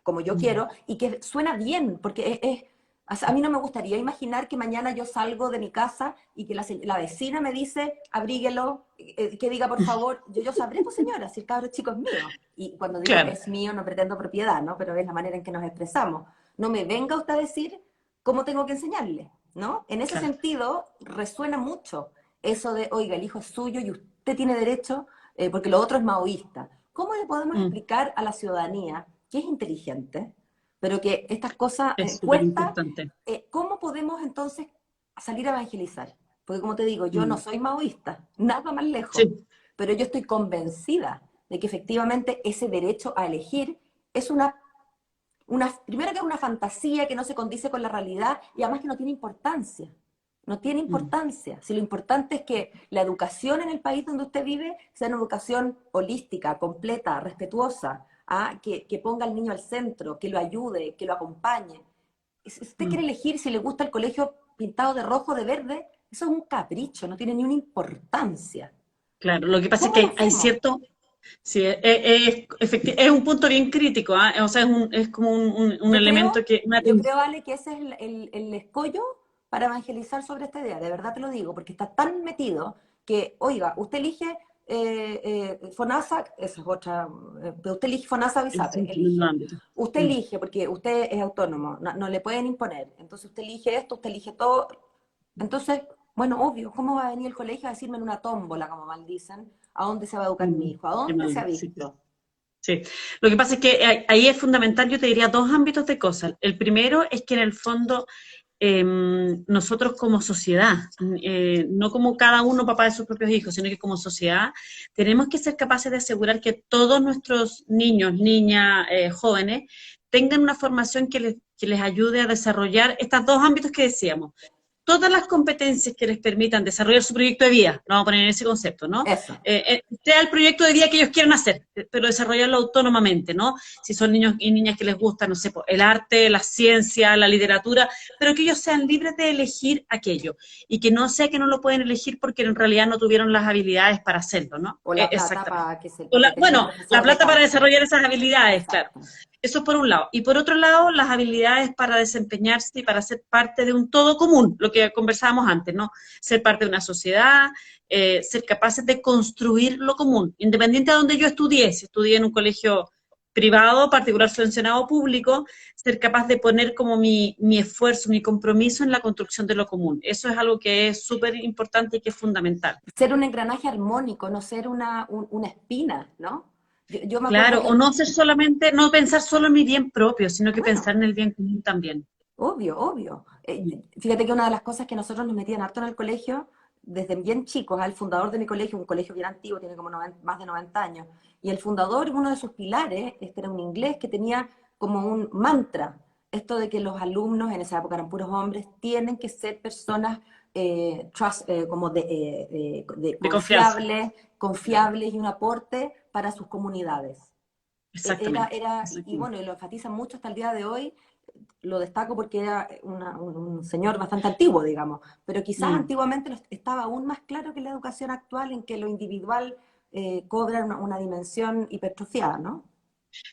como yo Mm. quiero, y que suena bien, porque o sea, a mí no me gustaría imaginar que mañana yo salgo de mi casa y que la vecina me dice, abríguelo, que diga por favor, yo sabré, pues señora, si el cabro chico es mío. Y cuando digo Claro. es mío, no pretendo propiedad, ¿no? Pero es la manera en que nos expresamos. No me venga usted a decir cómo tengo que enseñarle, ¿no? En ese Claro. sentido, resuena mucho eso de, oiga, el hijo es suyo y usted tiene derecho, porque lo otro es maoísta. ¿Cómo le podemos Mm. explicar a la ciudadanía que es inteligente, pero que estas cosas Es súper cuesta? importante. ¿Cómo podemos entonces salir a evangelizar? Porque como te digo, yo no Mm. soy maoísta, nada más lejos, Sí, pero yo estoy convencida de que efectivamente ese derecho a elegir es primero que es una fantasía que no se condice con la realidad y además que no tiene importancia. No tiene mm, importancia. Si lo importante es que la educación en el país donde usted vive sea una educación holística, completa, respetuosa, que ponga al niño al centro, que lo ayude, que lo acompañe. Si usted quiere mm. elegir si le gusta el colegio pintado de rojo o de verde, eso es un capricho, no tiene ni una importancia. Claro, lo que pasa es ¿Cómo lo que hay hacemos? cierto, sí, es un punto bien crítico, ¿ah? O sea, es como un elemento que, una Yo creo, Ale, que ese es el escollo para evangelizar sobre esta idea, de verdad te lo digo, porque está tan metido que, oiga, usted elige FONASA, esa es otra, pero usted elige FONASA el BISAPRE, centro en el elige. ámbito. Usted Mm. elige, porque usted es autónomo, no le pueden imponer. Entonces usted elige esto, usted elige todo. Entonces, bueno, obvio, ¿cómo va a venir el colegio a decirme en una tómbola, como mal dicen, a dónde se va a educar mi Mm. hijo? ¿A Qué dónde se ha mal, sí. visto? Sí, lo que pasa es que ahí es fundamental, yo te diría, dos ámbitos de cosas. El primero es que en el fondo nosotros como sociedad, no como cada uno papá de sus propios hijos, sino que como sociedad, tenemos que ser capaces de asegurar que todos nuestros niños, niñas, jóvenes, tengan una formación que les ayude a desarrollar estos dos ámbitos que decíamos. Todas las competencias que les permitan desarrollar su proyecto de vida, lo vamos a poner en ese concepto, ¿no? Eso. Sea el proyecto de vida que ellos quieran hacer, pero desarrollarlo autónomamente, ¿no? Si son niños y niñas que les gusta, no sé, el arte, la ciencia, la literatura, pero que ellos sean libres de elegir aquello y que no sea que no lo pueden elegir porque en realidad no tuvieron las habilidades para hacerlo, ¿no? O la plata Exactamente. para que tenga un Bueno, la profesor de plata para canto. desarrollar esas habilidades, claro. Exacto. Eso por un lado. Y por otro lado, las habilidades para desempeñarse y para ser parte de un todo común, lo que conversábamos antes, ¿no? Ser parte de una sociedad, ser capaces de construir lo común, independiente de donde yo estudié, si estudié en un colegio privado, particular subvencionado público, ser capaz de poner como mi esfuerzo, mi compromiso en la construcción de lo común. Eso es algo que es súper importante y que es fundamental. Ser un engranaje armónico, no ser una espina, ¿no? Yo me acuerdo Claro, que, o no ser solamente, no pensar solo en mi bien propio, sino que bueno, pensar en el bien común también. obvio, obvio. Fíjate que una de las cosas que nosotros nos metían harto en el colegio, desde bien chicos, el fundador de mi colegio, un colegio bien antiguo, tiene como más de 90 años, y el fundador, uno de sus pilares, este era un inglés que tenía como un mantra, esto de que los alumnos, en esa época eran puros hombres, tienen que ser personas como de De confianza. confiables y un aporte para sus comunidades. Exactamente. Y Exactamente. bueno, y lo enfatiza mucho hasta el día de hoy, lo destaco porque era un señor bastante antiguo, digamos, pero quizás Mm. antiguamente estaba aún más claro que la educación actual en que lo individual cobra una dimensión hipertrofiada, ¿no?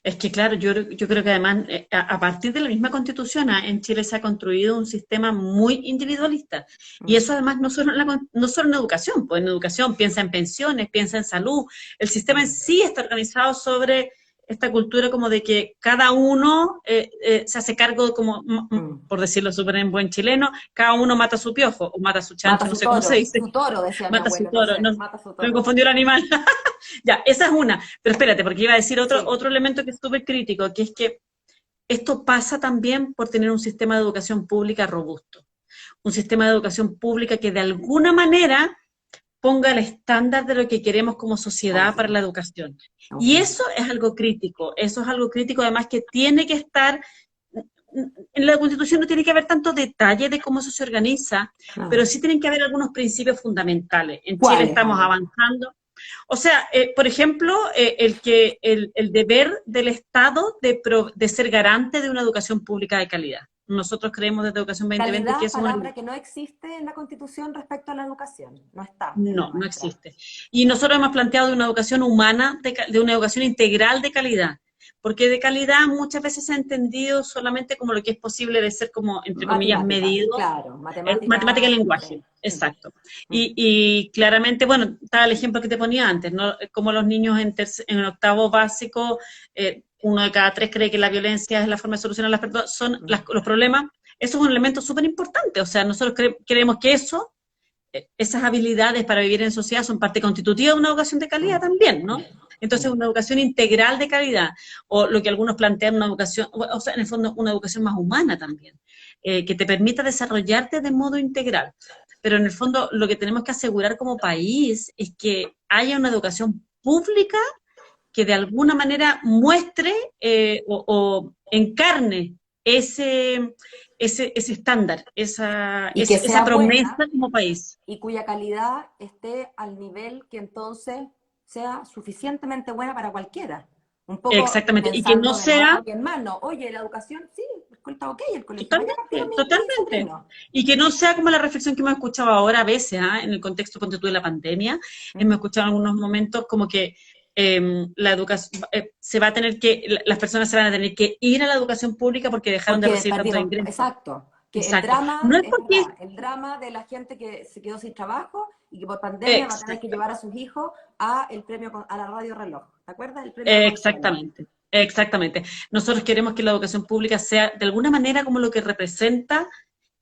Es que, claro, yo creo que además, a partir de la misma constitución, en Chile se ha construido un sistema muy individualista. Y Mm, eso además no solo en educación, pues en educación piensa en pensiones, piensa en salud. El sistema en mm, sí está organizado sobre esta cultura como de que cada uno se hace cargo, como, mm. por decirlo súper en buen chileno, cada uno mata su piojo, o mata su chancho, no sé cómo se dice, Su toro, decía mi mata su abuelo, no toro, sé, no, mata su me toro. confundió el animal. Ya, esa es una. Pero espérate, porque iba a decir Sí, otro elemento que es súper crítico, que es que esto pasa también por tener un sistema de educación pública robusto. Un sistema de educación pública que de alguna manera ponga el estándar de lo que queremos como sociedad para obvio, la educación. Y obvio. eso es algo crítico. Eso es algo crítico, además, que tiene que estar. En la Constitución no tiene que haber tanto detalle de cómo eso se organiza, pero Claro. sí tienen que haber algunos principios fundamentales. En Chile ¿Cuáles? A estamos ver. avanzando, o sea, por ejemplo, el deber del Estado de ser garante de una educación pública de calidad. Nosotros creemos desde Educación 2020 que Calidad, eso es palabra que no existe en la Constitución respecto a la educación. No está en no, no nuestra. existe. Y nosotros hemos planteado de una educación humana, de una educación integral de calidad, porque de calidad muchas veces se ha entendido solamente como lo que es posible de ser como, entre comillas, Matemática, medido. claro, Matemática y matemática, sí. lenguaje, Mm, exacto. mm. Y claramente, bueno, estaba el ejemplo que te ponía antes, ¿no? Como los niños en octavo básico, uno de cada tres cree que la violencia es la forma de solucionar Mm. los problemas. Eso es un elemento súper importante. O sea, nosotros creemos que esas habilidades para vivir en sociedad son parte constitutiva de una educación de calidad Mm, también, ¿no? mm, Entonces, una educación integral de calidad, o lo que algunos plantean, una educación, o sea, en el fondo, una educación más humana también, que te permita desarrollarte de modo integral. Pero en el fondo, lo que tenemos que asegurar como país es que haya una educación pública que de alguna manera muestre o encarne ese, ese estándar, y que esa sea buena promesa como país. y cuya calidad esté al nivel que entonces sea suficientemente buena para cualquiera. Un poco Exactamente, y que no pensando de nuevo en sea alguien más, ¿no? Oye, la educación, sí, está ok el colegio, mañana quiero totalmente, mi totalmente, sobrino. y que no sea como la reflexión que hemos escuchado ahora a veces, en el contexto ponte tú, de la pandemia, hemos ¿Mm? escuchado en algunos momentos como que la educación se va a tener que, las personas se van a tener que ir a la educación pública porque dejaron de Porque recibir tantos perdieron, ingresos. exacto, que el Exacto. No drama, es es porque, verdad, el drama de la gente que se quedó sin trabajo y que por pandemia va a tener que exacto, llevar a sus hijos a el premio, a la radio reloj. ¿Te acuerdas? El premio de consuelo. exactamente, exactamente. Nosotros queremos que la educación pública sea de alguna manera como lo que representa,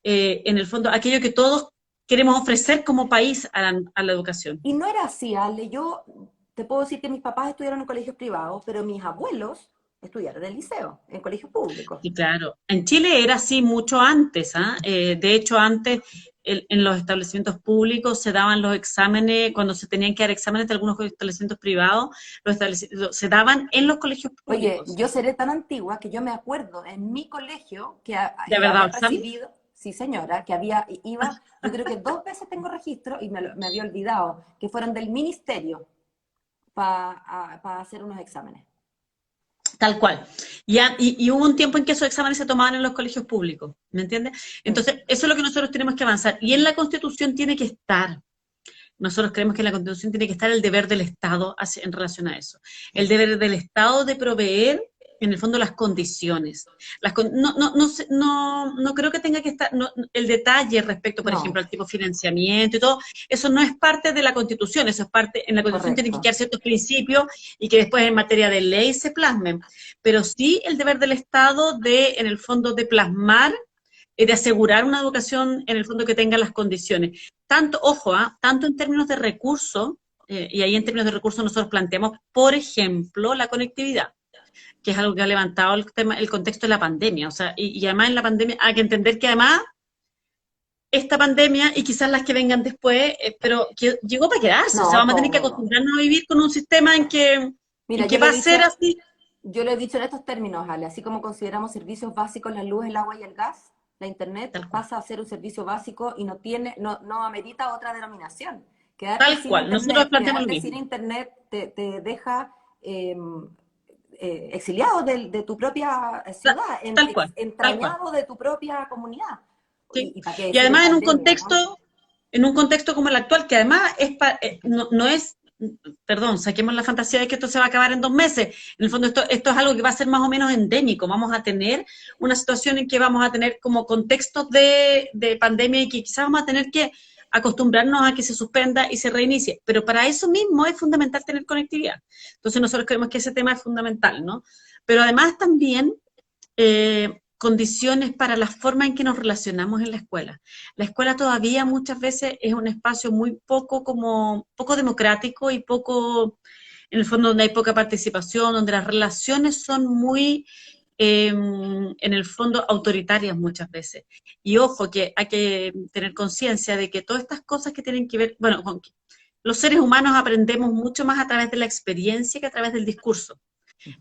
en el fondo, aquello que todos queremos ofrecer como país a la educación. Y no era así, Ale. Yo te puedo decir que mis papás estudiaron en colegios privados, pero mis abuelos estudiaron en el liceo, en colegios públicos. Y claro, en Chile era así mucho antes, ¿ah? De hecho, antes en los establecimientos públicos se daban los exámenes, cuando se tenían que dar exámenes de algunos establecimientos privados, se daban en los colegios Oye, públicos. yo seré tan antigua que yo me acuerdo en mi colegio que ¿De haber dado había examen? recibido, sí señora, que había, iba, yo creo que 2 veces tengo registro y me había olvidado, que fueron del ministerio para hacer unos exámenes. Tal cual. Y hubo un tiempo en que esos exámenes se tomaban en los colegios públicos, ¿me entiendes? Mm. Entonces, eso es lo que nosotros tenemos que avanzar. Y en la Constitución tiene que estar. Nosotros creemos que en la Constitución tiene que estar el deber del Estado en relación a eso. El deber del Estado de proveer en el fondo las condiciones. No creo que tenga que estar, el detalle respecto, por ejemplo, No, al tipo de financiamiento y todo, eso no es parte de la Constitución, eso es parte, en la Constitución tienen que correcto. quedar ciertos principios y que después en materia de ley se plasmen. Pero sí el deber del Estado de, en el fondo, de plasmar, de asegurar una educación, en el fondo, que tenga las condiciones. Tanto, ojo, tanto en términos de recursos, y ahí en términos de recursos nosotros planteamos, por ejemplo, la conectividad, que es algo que ha levantado el tema, el contexto de la pandemia. O sea, y además en la pandemia hay que entender que además esta pandemia y quizás las que vengan después, pero que llegó para quedarse. O sea, No, vamos a tener que todo. acostumbrarnos a vivir con un sistema Mira, en que va a ser así. yo lo he dicho en estos términos, Ale, así como consideramos servicios básicos la luz, el agua y el gas, la internet Tal cual. pasa a ser un servicio básico y no amerita otra denominación. Tal cual. Nosotros planteamos lo Quedarte sin mismo. internet te deja exiliado de tu propia ciudad, Tal cual. Tal cual. entrañado de tu propia comunidad. ¿Sí? Y para qué Y decir en además pandemia, ¿no? en un contexto como el actual, que además no es, perdón, saquemos la fantasía de que esto se va a acabar en 2 meses. En el fondo esto es algo que va a ser más o menos endémico. Vamos a tener una situación en que vamos a tener como contextos de pandemia y que quizás vamos a tener que acostumbrarnos a que se suspenda y se reinicie. Pero para eso mismo es fundamental tener conectividad. Entonces nosotros creemos que ese tema es fundamental, ¿no? Pero además también condiciones para la forma en que nos relacionamos en la escuela. La escuela todavía muchas veces es un espacio muy poco democrático y poco, en el fondo donde hay poca participación, donde las relaciones son muy, en el fondo, autoritarias muchas veces. Y ojo, que hay que tener conciencia de que todas estas cosas que tienen que ver, bueno, los seres humanos aprendemos mucho más a través de la experiencia que a través del discurso.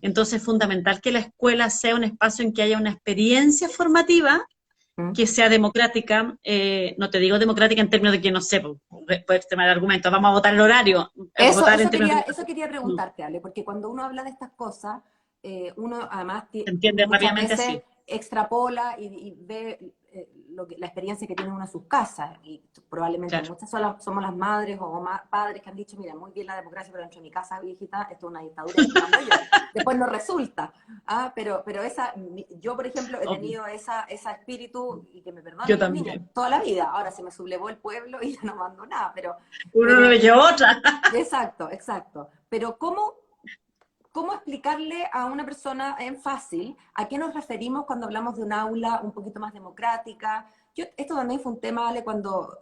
Entonces es fundamental que la escuela sea un espacio en que haya una experiencia formativa ¿Mm? que sea democrática, no te digo democrática en términos de que no sé, puede tema de argumentos, vamos a votar el horario, votar en términos Eso democráticos. quería No, preguntarte, Ale, porque cuando uno habla de estas cosas, uno además se entiende muchas rápidamente veces así. extrapola y ve la experiencia que tiene uno en sus casas. Y probablemente Claro. muchas somos las madres o padres que han dicho, mira, muy bien la democracia, pero dentro de mi casa, viejita, esto es una dictadura y aquí mando yo. Después no resulta. Pero yo, por ejemplo, he Obvio. tenido ese espíritu, y que me Yo perdonen los niños, también. toda la vida. Ahora se me sublevó el pueblo y ya no mando nada, Uno no pero le lleva otra. exacto, exacto. Pero ¿cómo explicarle a una persona en fácil a qué nos referimos cuando hablamos de un aula un poquito más democrática? Esto también fue un tema, Ale, cuando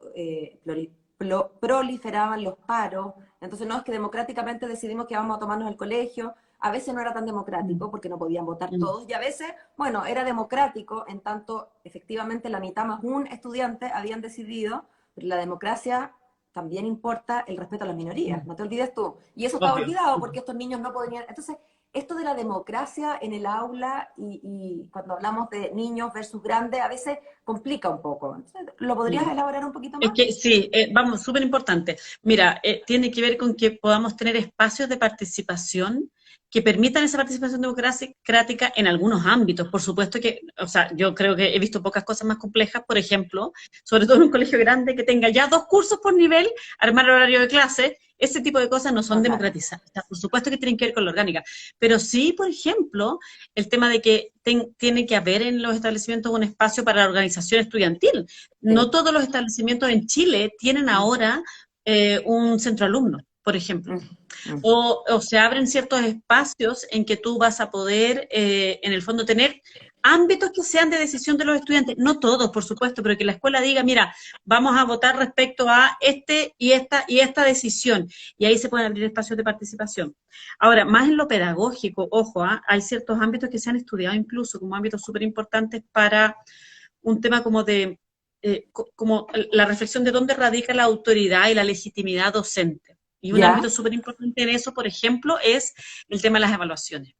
proliferaban los paros. Entonces, no es que democráticamente decidimos que vamos a tomarnos el colegio. A veces no era tan Mm, democrático porque no podían votar mm. todos. Y a veces, bueno, era democrático en tanto efectivamente la mitad más un estudiante habían decidido, pero la democracia también importa el respeto a las minorías, Mm. no te olvides tú. Y eso está Obvio, olvidado porque obvio. estos niños no podrían... Entonces, esto de la democracia en el aula y cuando hablamos de niños versus grandes, a veces complica un poco. Entonces, ¿lo podrías Mm. elaborar un poquito Es más? que sí, vamos, súper importante. Mira, tiene que ver con que podamos tener espacios de participación que permitan esa participación democrática en algunos ámbitos. Por supuesto que, o sea, yo creo que he visto pocas cosas más complejas, por ejemplo, sobre todo en un colegio grande que tenga ya 2 cursos por nivel, armar el horario de clase, ese tipo de cosas no son No, claro. democratizadas. O sea, por supuesto que tienen que ver con la orgánica, pero sí, por ejemplo, el tema de que tiene que haber en los establecimientos un espacio para la organización estudiantil. No Sí. todos los establecimientos en Chile tienen Mm, ahora un centro alumno, por ejemplo. mm, mm. O se abren ciertos espacios en que tú vas a poder, en el fondo, tener ámbitos que sean de decisión de los estudiantes. No todos, por supuesto, pero que la escuela diga, mira, vamos a votar respecto a este y esta decisión. Y ahí se pueden abrir espacios de participación. Ahora, más en lo pedagógico, ojo, hay ciertos ámbitos que se han estudiado incluso como ámbitos súper importantes para un tema como de como la reflexión de dónde radica la autoridad y la legitimidad docente. Y un ¿Ya? ámbito súper importante en eso, por ejemplo, es el tema de las evaluaciones.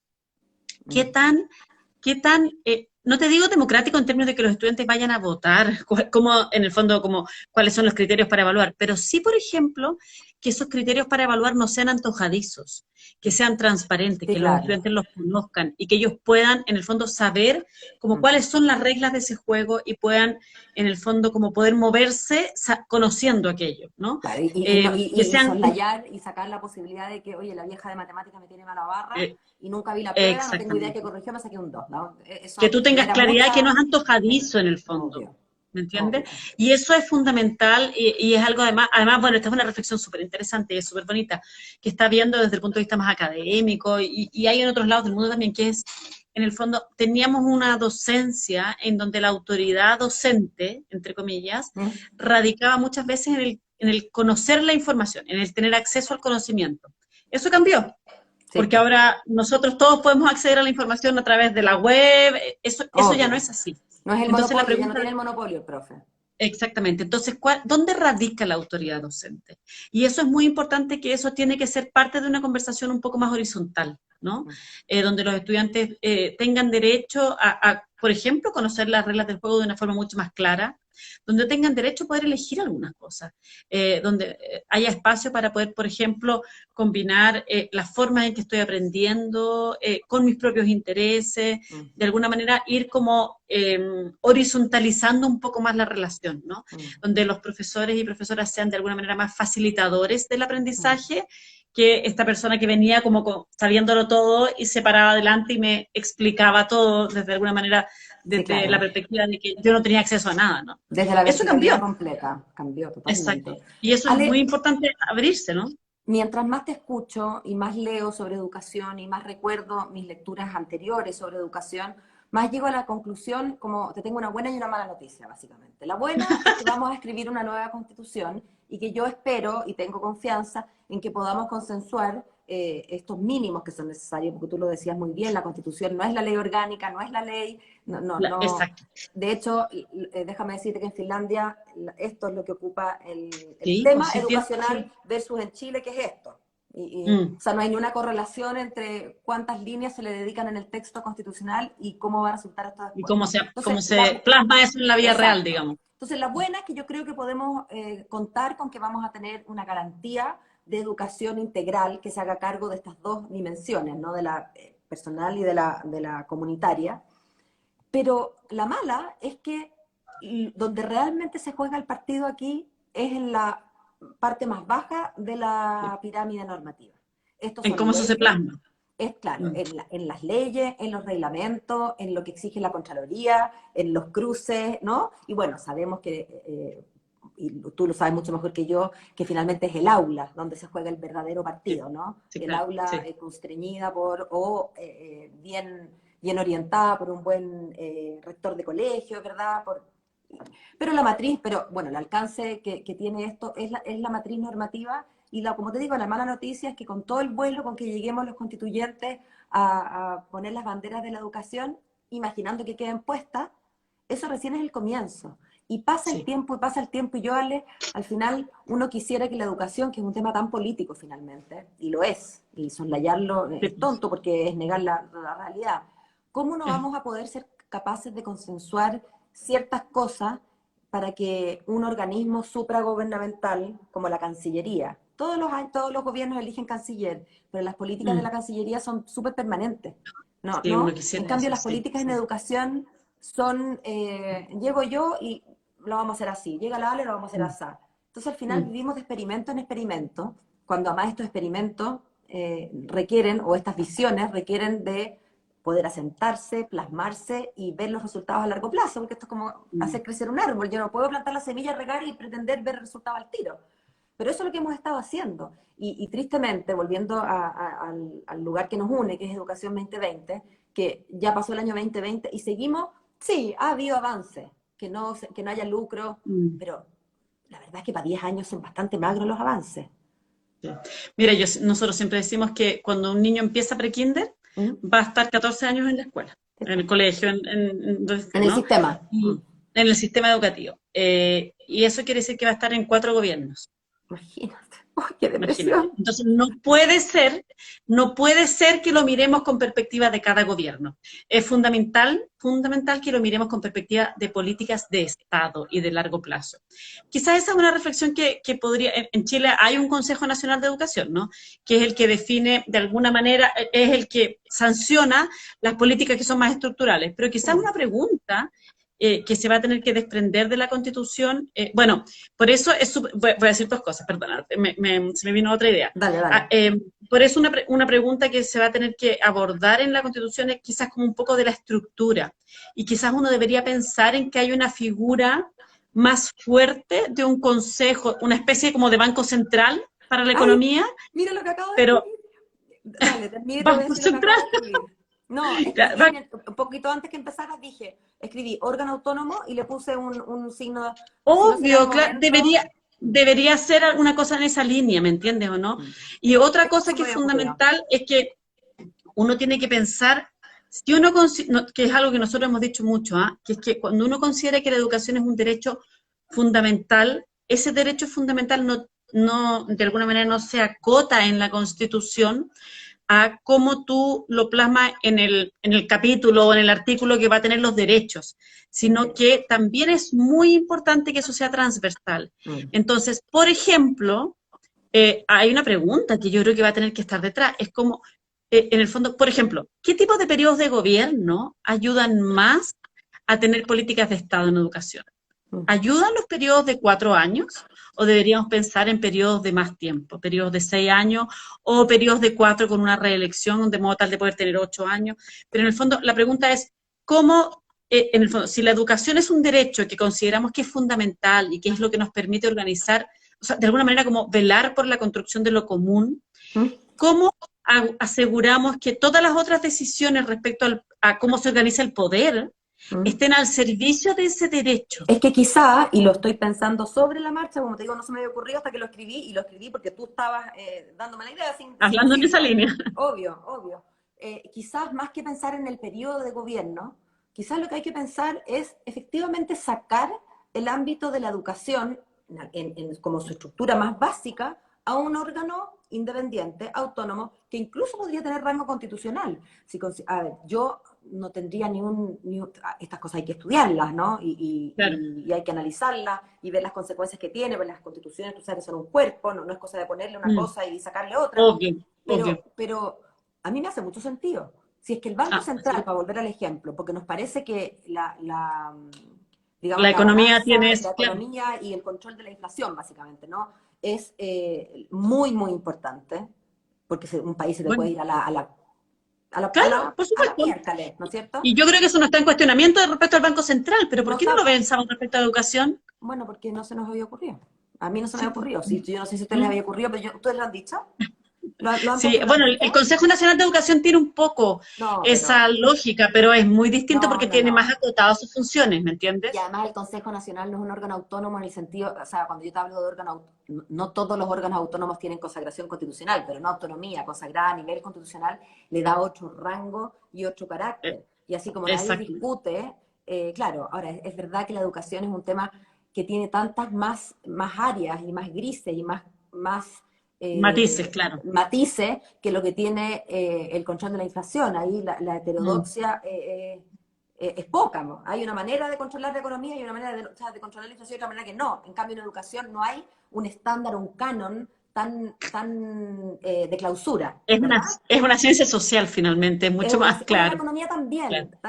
¿Qué Mm, tan, qué tan no te digo democrático en términos de que los estudiantes vayan a votar, como en el fondo, como cuáles son los criterios para evaluar, pero sí, por ejemplo, que esos criterios para evaluar no sean antojadizos, que sean transparentes, Sí, que los claro. estudiantes los conozcan y que ellos puedan, en el fondo, saber como Mm. cuáles son las reglas de ese juego y puedan, en el fondo, como poder moverse conociendo aquello, ¿no? Claro, y, no- Que y sean, soslayar y sacar la posibilidad de que, oye, la vieja de matemáticas me tiene mala barra eh, y nunca vi la prueba, no tengo idea qué exactamente. corrigió, me saqué un 2, ¿no? Que Eso tú tengas genera claridad que no es mucha... antojadizo en el fondo, Obvio, ¿me entiendes? obvio. Y eso es fundamental y es algo además, bueno, esta es una reflexión súper interesante y es súper bonita, que está viendo desde el punto de vista más académico y hay en otros lados del mundo también, que es, en el fondo, teníamos una docencia en donde la autoridad docente, entre comillas, ¿Mm? radicaba muchas veces en el conocer la información, en el tener acceso al conocimiento. Eso cambió, Sí, porque pues, ahora nosotros todos podemos acceder a la información a través de la web, eso ya no obvio. es así. No es el Entonces la monopolio, ya no pregunta, tiene el monopolio el profe. exactamente, entonces, ¿dónde radica la autoridad docente? Y eso es muy importante, que eso tiene que ser parte de una conversación un poco más horizontal, ¿no? Mm. Donde los estudiantes tengan derecho por ejemplo, conocer las reglas del juego de una forma mucho más clara, donde tengan derecho a poder elegir algunas cosas, donde haya espacio para poder, por ejemplo, combinar las formas en que estoy aprendiendo con mis propios intereses, Mm. de alguna manera ir como horizontalizando un poco más la relación, ¿no? Mm. Donde los profesores y profesoras sean de alguna manera más facilitadores del Mm. aprendizaje, que esta persona que venía como sabiéndolo todo y se paraba adelante y me explicaba todo desde alguna manera, Sí, desde la claro. perspectiva de que yo no tenía acceso a nada, ¿no? Desde la Eso verticalidad cambió, completa, cambió exacto. totalmente. Y eso es muy Ale, importante abrirse, ¿no? mientras más te escucho y más leo sobre educación y más recuerdo mis lecturas anteriores sobre educación, más llego a la conclusión, como te tengo una buena y una mala noticia, básicamente. La buena es que vamos a escribir una nueva constitución y que yo espero y tengo confianza en que podamos consensuar estos mínimos que son necesarios, porque tú lo decías muy bien, la constitución no es la ley orgánica, no es la ley, no, no, no. Exacto. De hecho, déjame decirte que en Finlandia esto es lo que ocupa el Sí, pues tema sí, educacional sí. versus en Chile, que es esto. Mm. O sea, no hay ni una correlación entre cuántas líneas se le dedican en el texto constitucional y cómo va a resultar esto Y después. cómo Entonces, se plasma eso en la vida real, exacto. digamos. Entonces, la buena es que yo creo que podemos contar con que vamos a tener una garantía de educación integral que se haga cargo de estas dos dimensiones, ¿no? De la personal y de la comunitaria. Pero la mala es que donde realmente se juega el partido aquí es en la parte más baja de la pirámide normativa. Estos En son cómo eso se leyes, plasma. es claro, Mm. en las leyes, en los reglamentos, en lo que exige la Contraloría, en los cruces, ¿no? Y bueno, sabemos que, y tú lo sabes mucho mejor que yo, que finalmente es el aula donde se juega el verdadero Sí, partido, ¿no? sí, El claro, aula sí. constreñida bien orientada por un buen rector de colegio, ¿verdad? Pero la matriz, pero bueno, el alcance que tiene esto es la matriz normativa y como te digo, la mala noticia es que con todo el vuelo con que lleguemos los constituyentes a poner las banderas de la educación, imaginando que queden puestas, eso recién es el comienzo. Y pasa el Sí. tiempo y pasa el tiempo y yo, Ale, al final uno quisiera que la educación, que es un tema tan político finalmente, y lo es, y soslayarlo Sí, es pues. tonto porque es negar la realidad, ¿cómo no vamos a poder ser capaces de consensuar ciertas cosas para que un organismo supragubernamental como la Cancillería, todos los gobiernos eligen canciller, pero las políticas de Mm. la Cancillería son súper permanentes, ¿no? Sí, uno ¿No? En quisiera cambio, eso, las sí, políticas en sí. educación son, llego yo y lo vamos a hacer así, llega la Ale, lo vamos a hacer Mm. así. Entonces, al final Mm. vivimos de experimento en experimento, cuando además estos experimentos requieren, o estas visiones requieren de poder asentarse, plasmarse y ver los resultados a largo plazo, porque esto es como Mm. hacer crecer un árbol. Yo no puedo plantar la semilla, regar y pretender ver el resultado al tiro. Pero eso es lo que hemos estado haciendo. Y tristemente, volviendo al lugar que nos une, que es Educación 2020, que ya pasó el año 2020 y seguimos, sí, ha habido avances, que no haya lucro, Mm. pero la verdad es que para 10 años son bastante magros los avances. Sí. Mira, nosotros siempre decimos que cuando un niño empieza pre-kinder, ¿Mm? va a estar 14 años en la escuela, en el colegio, en donde esté, En el ¿no? sistema. Y en el sistema educativo. Y eso quiere decir que va a estar en 4 gobiernos. Imagínate. ¡Uy, qué Imagínate. depresión! Entonces, no puede ser que lo miremos con perspectiva de cada gobierno. Es fundamental que lo miremos con perspectiva de políticas de Estado y de largo plazo. Quizás esa es una reflexión que podría, en Chile hay un Consejo Nacional de Educación, ¿no? Que es el que define, de alguna manera, es el que sanciona las políticas que son más estructurales. Pero quizás una pregunta que se va a tener que desprender de la Constitución, bueno, por eso voy a decir dos cosas, perdona, se me vino otra idea. Dale, dale. Por eso una pregunta que se va a tener que abordar en la Constitución es quizás como un poco de la estructura. Y quizás uno debería pensar en que hay una figura más fuerte de un consejo, una especie como de banco central para la ¡Ay! economía, Mira lo que acabo de pero escribir. Dale, termina y te voy a banco decir lo que central, acabo de escribir. No, escribí un poquito antes que empezaras, escribí órgano autónomo y le puse un signo, si no será el obvio, claro, momento. debería ser alguna cosa en esa línea, ¿me entiendes o no? Y otra Eso no cosa se me que es había ocurrido. fundamental es que uno tiene que pensar, si uno que es algo que nosotros hemos dicho mucho, ¿ah? Que es que cuando uno considera que la educación es un derecho fundamental, ese derecho fundamental de alguna manera no se acota en la Constitución a cómo tú lo plasmas en el capítulo o en el artículo que va a tener los derechos, sino Sí. que también es muy importante que eso sea transversal. Mm. Entonces, por ejemplo, hay una pregunta que yo creo que va a tener que estar detrás, es como, en el fondo, por ejemplo, ¿qué tipo de periodos de gobierno ayudan más a tener políticas de Estado en educación? Mm. ¿Ayudan los periodos de 4 años o deberíamos pensar en periodos de más tiempo, periodos de 6 años o periodos de 4 con una reelección de modo tal de poder tener 8 años? Pero en el fondo la pregunta es, ¿cómo, en el fondo, si la educación es un derecho que consideramos que es fundamental y que es lo que nos permite organizar, o sea, de alguna manera como velar por la construcción de lo común, Mm. ¿cómo aseguramos que todas las otras decisiones respecto a cómo se organiza el poder Mm. estén al servicio de ese derecho? Es que quizá, y lo estoy pensando sobre la marcha, como te digo, no se me había ocurrido hasta que lo escribí, y lo escribí porque tú estabas dándome la idea sin Hablando en esa decirlo. línea. Obvio, obvio. Quizás más que pensar en el periodo de gobierno, quizás lo que hay que pensar es efectivamente sacar el ámbito de la educación como su estructura más básica a un órgano independiente, autónomo, que incluso podría tener rango constitucional. A ver, yo no tendría estas cosas hay que estudiarlas, ¿no? Claro, Y hay que analizarlas y ver las consecuencias que tiene, ver las constituciones, tú sabes que son un cuerpo, no es cosa de ponerle una mm, cosa y sacarle otra, obvio, obvio. pero a mí me hace mucho sentido. Si es que el Banco Ah, Central, sí. para volver al ejemplo, porque nos parece que digamos, La la economía balanza, tiene la eso, claro. economía y el control de la inflación, básicamente, ¿no? Es muy, muy importante, porque un país se te puede Bueno, ir a claro, por la supuesto. miércoles, ¿no es cierto? Y yo creo que eso no está en cuestionamiento respecto al Banco Central, pero ¿por No qué no está, lo pensamos respecto a educación? bueno, porque no se nos había ocurrido. A mí no se me Sí, había pues. ocurrido. Sí, yo no sé si a ustedes les Mm. había ocurrido, pero ¿ustedes lo han dicho? ¿Lo han Sí, puesto en la bueno, el lista? Consejo Nacional de Educación tiene un poco No, esa pero lógica, pero es muy distinto no, porque no, tiene más no. acotadas sus funciones, ¿me Y entiendes? además el Consejo Nacional no es un órgano autónomo en el sentido, o sea, cuando yo te hablo de órgano, no todos los órganos autónomos tienen consagración constitucional, pero una autonomía consagrada a nivel constitucional le da otro rango y otro Eh, carácter. Y así como nadie exacto. discute, claro, ahora es verdad que la educación es un tema que tiene tantas más áreas y más grises y más Matices, claro. matices que lo que tiene el control de la inflación. Ahí la Mm. heterodoxia es poca, ¿no? Hay una manera de controlar la economía y una manera o sea, de controlar la inflación y otra manera que no. En cambio, en educación no hay un estándar, un canon tan de clausura, Es una, ¿verdad? es una ciencia social finalmente, es mucho más Bueno, claro. Claro. la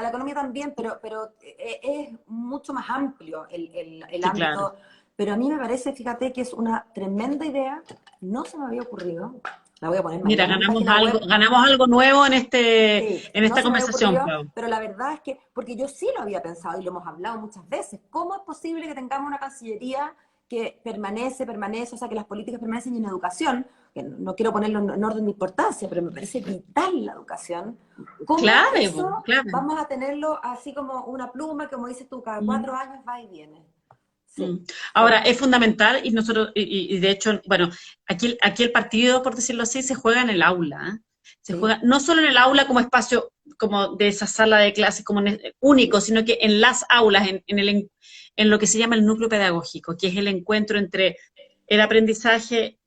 economía también, pero es mucho más amplio el Sí, claro. ámbito. Pero a mí me parece, fíjate, que es una tremenda idea, no se me había ocurrido, la voy a poner Mira, mañana en mi página web. ganamos algo nuevo Sí, en no esta se me había conversación, ocurrido, Pau. pero la verdad es que, porque yo sí lo había pensado y lo hemos hablado muchas veces, ¿cómo es posible que tengamos una Cancillería que permanece, o sea, que las políticas permanecen en educación? Que no quiero ponerlo en orden de importancia, pero me parece vital la educación. ¿Cómo Claro, eso claro. vamos a tenerlo así como una pluma, como dices tú, cada Mm, 4 años va y viene? Sí, mm. Ahora, es fundamental y nosotros, y de hecho, bueno, aquí el partido, por decirlo así, se juega en el aula, ¿eh? Se sí. juega no solo en el aula como espacio como de esa sala de clases como único, sino que en las aulas, en lo que se llama el núcleo pedagógico, que es el encuentro entre el aprendizaje,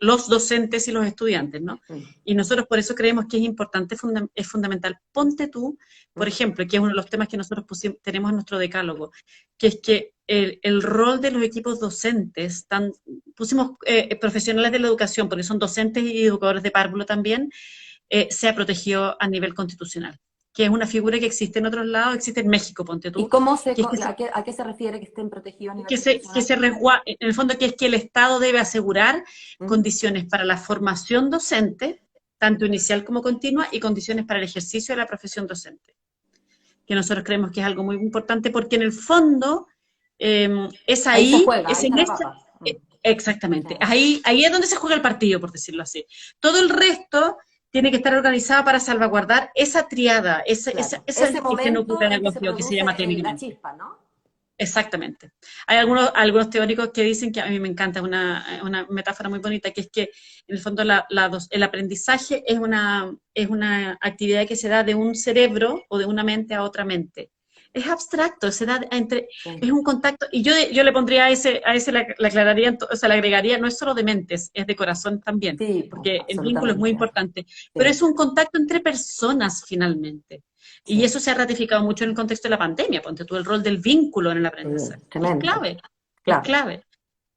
los docentes y los estudiantes, ¿no? Y nosotros por eso creemos que es importante, es fundamental. Ponte tú, por ejemplo, que es uno de los temas que nosotros tenemos en nuestro decálogo, que es que el rol de los equipos docentes, pusimos profesionales de la educación, porque son docentes y educadores de párvulo también, sea protegido a nivel constitucional, que es una figura que existe en otros lados, existe en México, ponte ¿Y tú. cómo Que es que a qué se refiere que estén protegidos a nivel que constitucional? se en el fondo que es que el Estado debe asegurar condiciones para la formación docente, tanto inicial como continua, y condiciones para el ejercicio de la profesión docente. Que nosotros creemos que es algo muy importante porque en el fondo es Ahí se ahí, juega, es ahí en está la esa, papa. exactamente, Sí. ahí es donde se juega el partido, por decirlo así. Todo el resto tiene que estar organizado para salvaguardar esa triada, Claro. esa Ese momento en que se ingenuopedagogía que se produce llama la técnicamente. chispa, ¿no? Exactamente. Hay algunos teóricos que dicen que a mí me encanta, una metáfora muy bonita, que es que en el fondo el aprendizaje es una actividad que se da de un cerebro o de una mente a otra mente. Es abstracto, Sí, es un contacto, y yo le pondría a ese le aclararía, o sea, le agregaría, no es solo de mentes, es de corazón también, sí, pues, porque el vínculo es muy absolutamente. importante, pero Sí, es un contacto entre personas finalmente. Y sí, eso se ha ratificado mucho en el contexto de la pandemia, ponte tú el rol del vínculo en el sí, aprendizaje. Es tremendo. clave, es Claro, clave.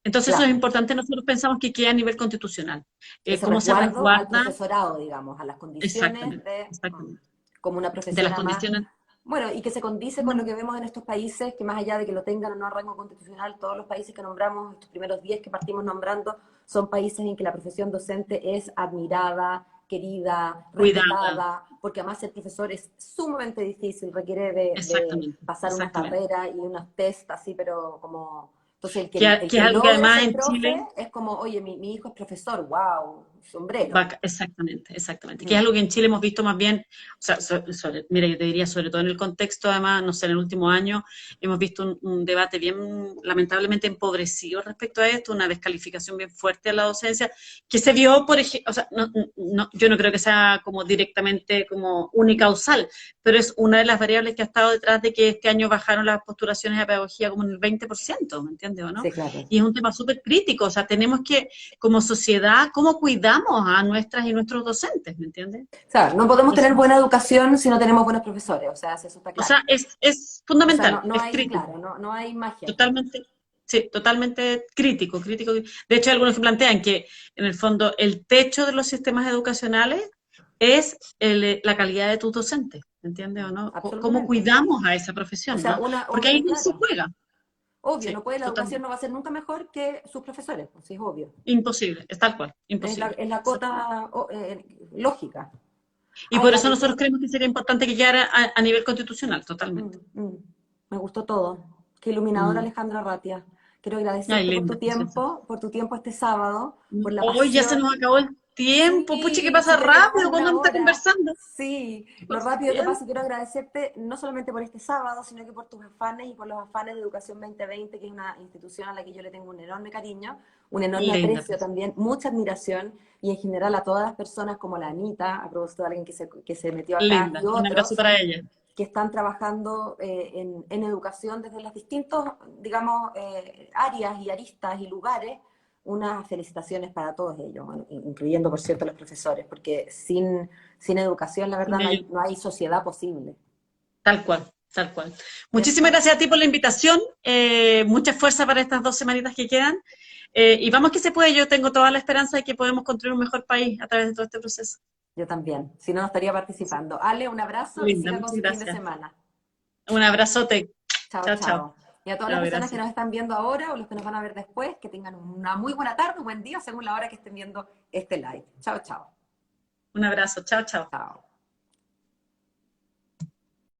Entonces eso es claro. importante, nosotros pensamos que queda a nivel constitucional. Ese ¿Cómo se resguardo al resguarda? profesorado, digamos, a las condiciones Exactamente, exactamente. como una De las profesión más, condiciones. bueno, y que se condice con lo que vemos en estos países, que más allá de que lo tengan o no a rango constitucional, todos los países que nombramos, estos primeros 10 que partimos nombrando, son países en que la profesión docente es admirada, querida, Cuidada, respetada, porque además ser profesor es sumamente difícil, requiere de exactamente, pasar unas exactamente. barreras y unos test así, pero como... Entonces el Que es que algo que logra además ser en profe Chile es como, oye, mi hijo es profesor, wow, sombrero. Exactamente, exactamente. Que es Mm. algo que en Chile hemos visto más bien, o sea, mira, yo te diría, sobre todo en el contexto, además, no sé, en el último año, hemos visto un debate bien, lamentablemente, empobrecido respecto a esto, una descalificación bien fuerte a la docencia, que se vio, por ejemplo, o sea, yo no creo que sea como directamente como unicausal, pero es una de las variables que ha estado detrás de que este año bajaron las postulaciones a pedagogía como en el 20%, ¿me entiendes o no? Sí, claro. Y es un tema súper crítico, o sea, tenemos que como sociedad, cómo cuidamos a nuestras y nuestros docentes, ¿me entiendes? O sea, no podemos tener Entonces, buena educación si no tenemos buenos profesores, o sea, eso está o claro. sea, es O sea, fundamental, no es hay, crítico, claro, no hay magia aquí. totalmente, sí, totalmente crítico, crítico. De hecho, hay algunos que plantean que, en el fondo, el techo de los sistemas educacionales es la calidad de tus docentes, ¿me entiendes o no? Cómo Absolutamente. cuidamos a esa O profesión, sea, ¿no? Porque ahí no se claro, juega, obvio, sí, no puede, la educación totalmente. no va a ser nunca mejor que sus profesores, pues sí, es obvio. Imposible, es tal cual, imposible. Es la cota lógica. Y Ay, por eso Gaby, nosotros creemos que sería importante que quedara a nivel constitucional, totalmente. mm, me gustó todo. Qué iluminadora Mm. Alejandra Ratia. Quiero Ay, agradecerte linda, preciosa. por tu tiempo este sábado, por la Hoy ya se pasión. nos acabó el tiempo, pucha, que Sí, pasa sí, ya llevamos rápido cuando una uno está hora. conversando. Sí, lo Pasa rápido que bien. pasa, quiero agradecerte no solamente por este sábado, sino que por tus afanes y por los afanes de Educación 2020, que es una institución a la que yo le tengo un enorme cariño, un enorme Linda, aprecio preciosa. también, mucha admiración y en general a todas las personas como la Anita, a propósito de alguien que se metió acá, Linda. y Un abrazo otros para ella. que están trabajando en educación desde las distintos, digamos, áreas y aristas y lugares. Unas felicitaciones para todos ellos, bueno, incluyendo, por cierto, a los profesores, porque sin educación, la verdad, Sin ello. no hay sociedad posible. Tal cual, tal cual. Muchísimas ¿Cierto? gracias a ti por la invitación. Mucha fuerza para estas 2 semanitas que quedan. Y vamos que se puede. Yo tengo toda la esperanza de que podemos construir un mejor país a través de todo este proceso. Yo también, si no, no estaría participando. Ale, un abrazo y Linda, siga con muchas su fin de gracias. semana. Un abrazote. Chao, Chao, chao. chao. Y a todas las Chao, personas que gracias. nos están viendo ahora o los que nos van a ver después, que tengan una muy buena tarde, un buen día, según la hora que estén viendo este live. Chao, chao. Un abrazo. Chao, chao. Chao.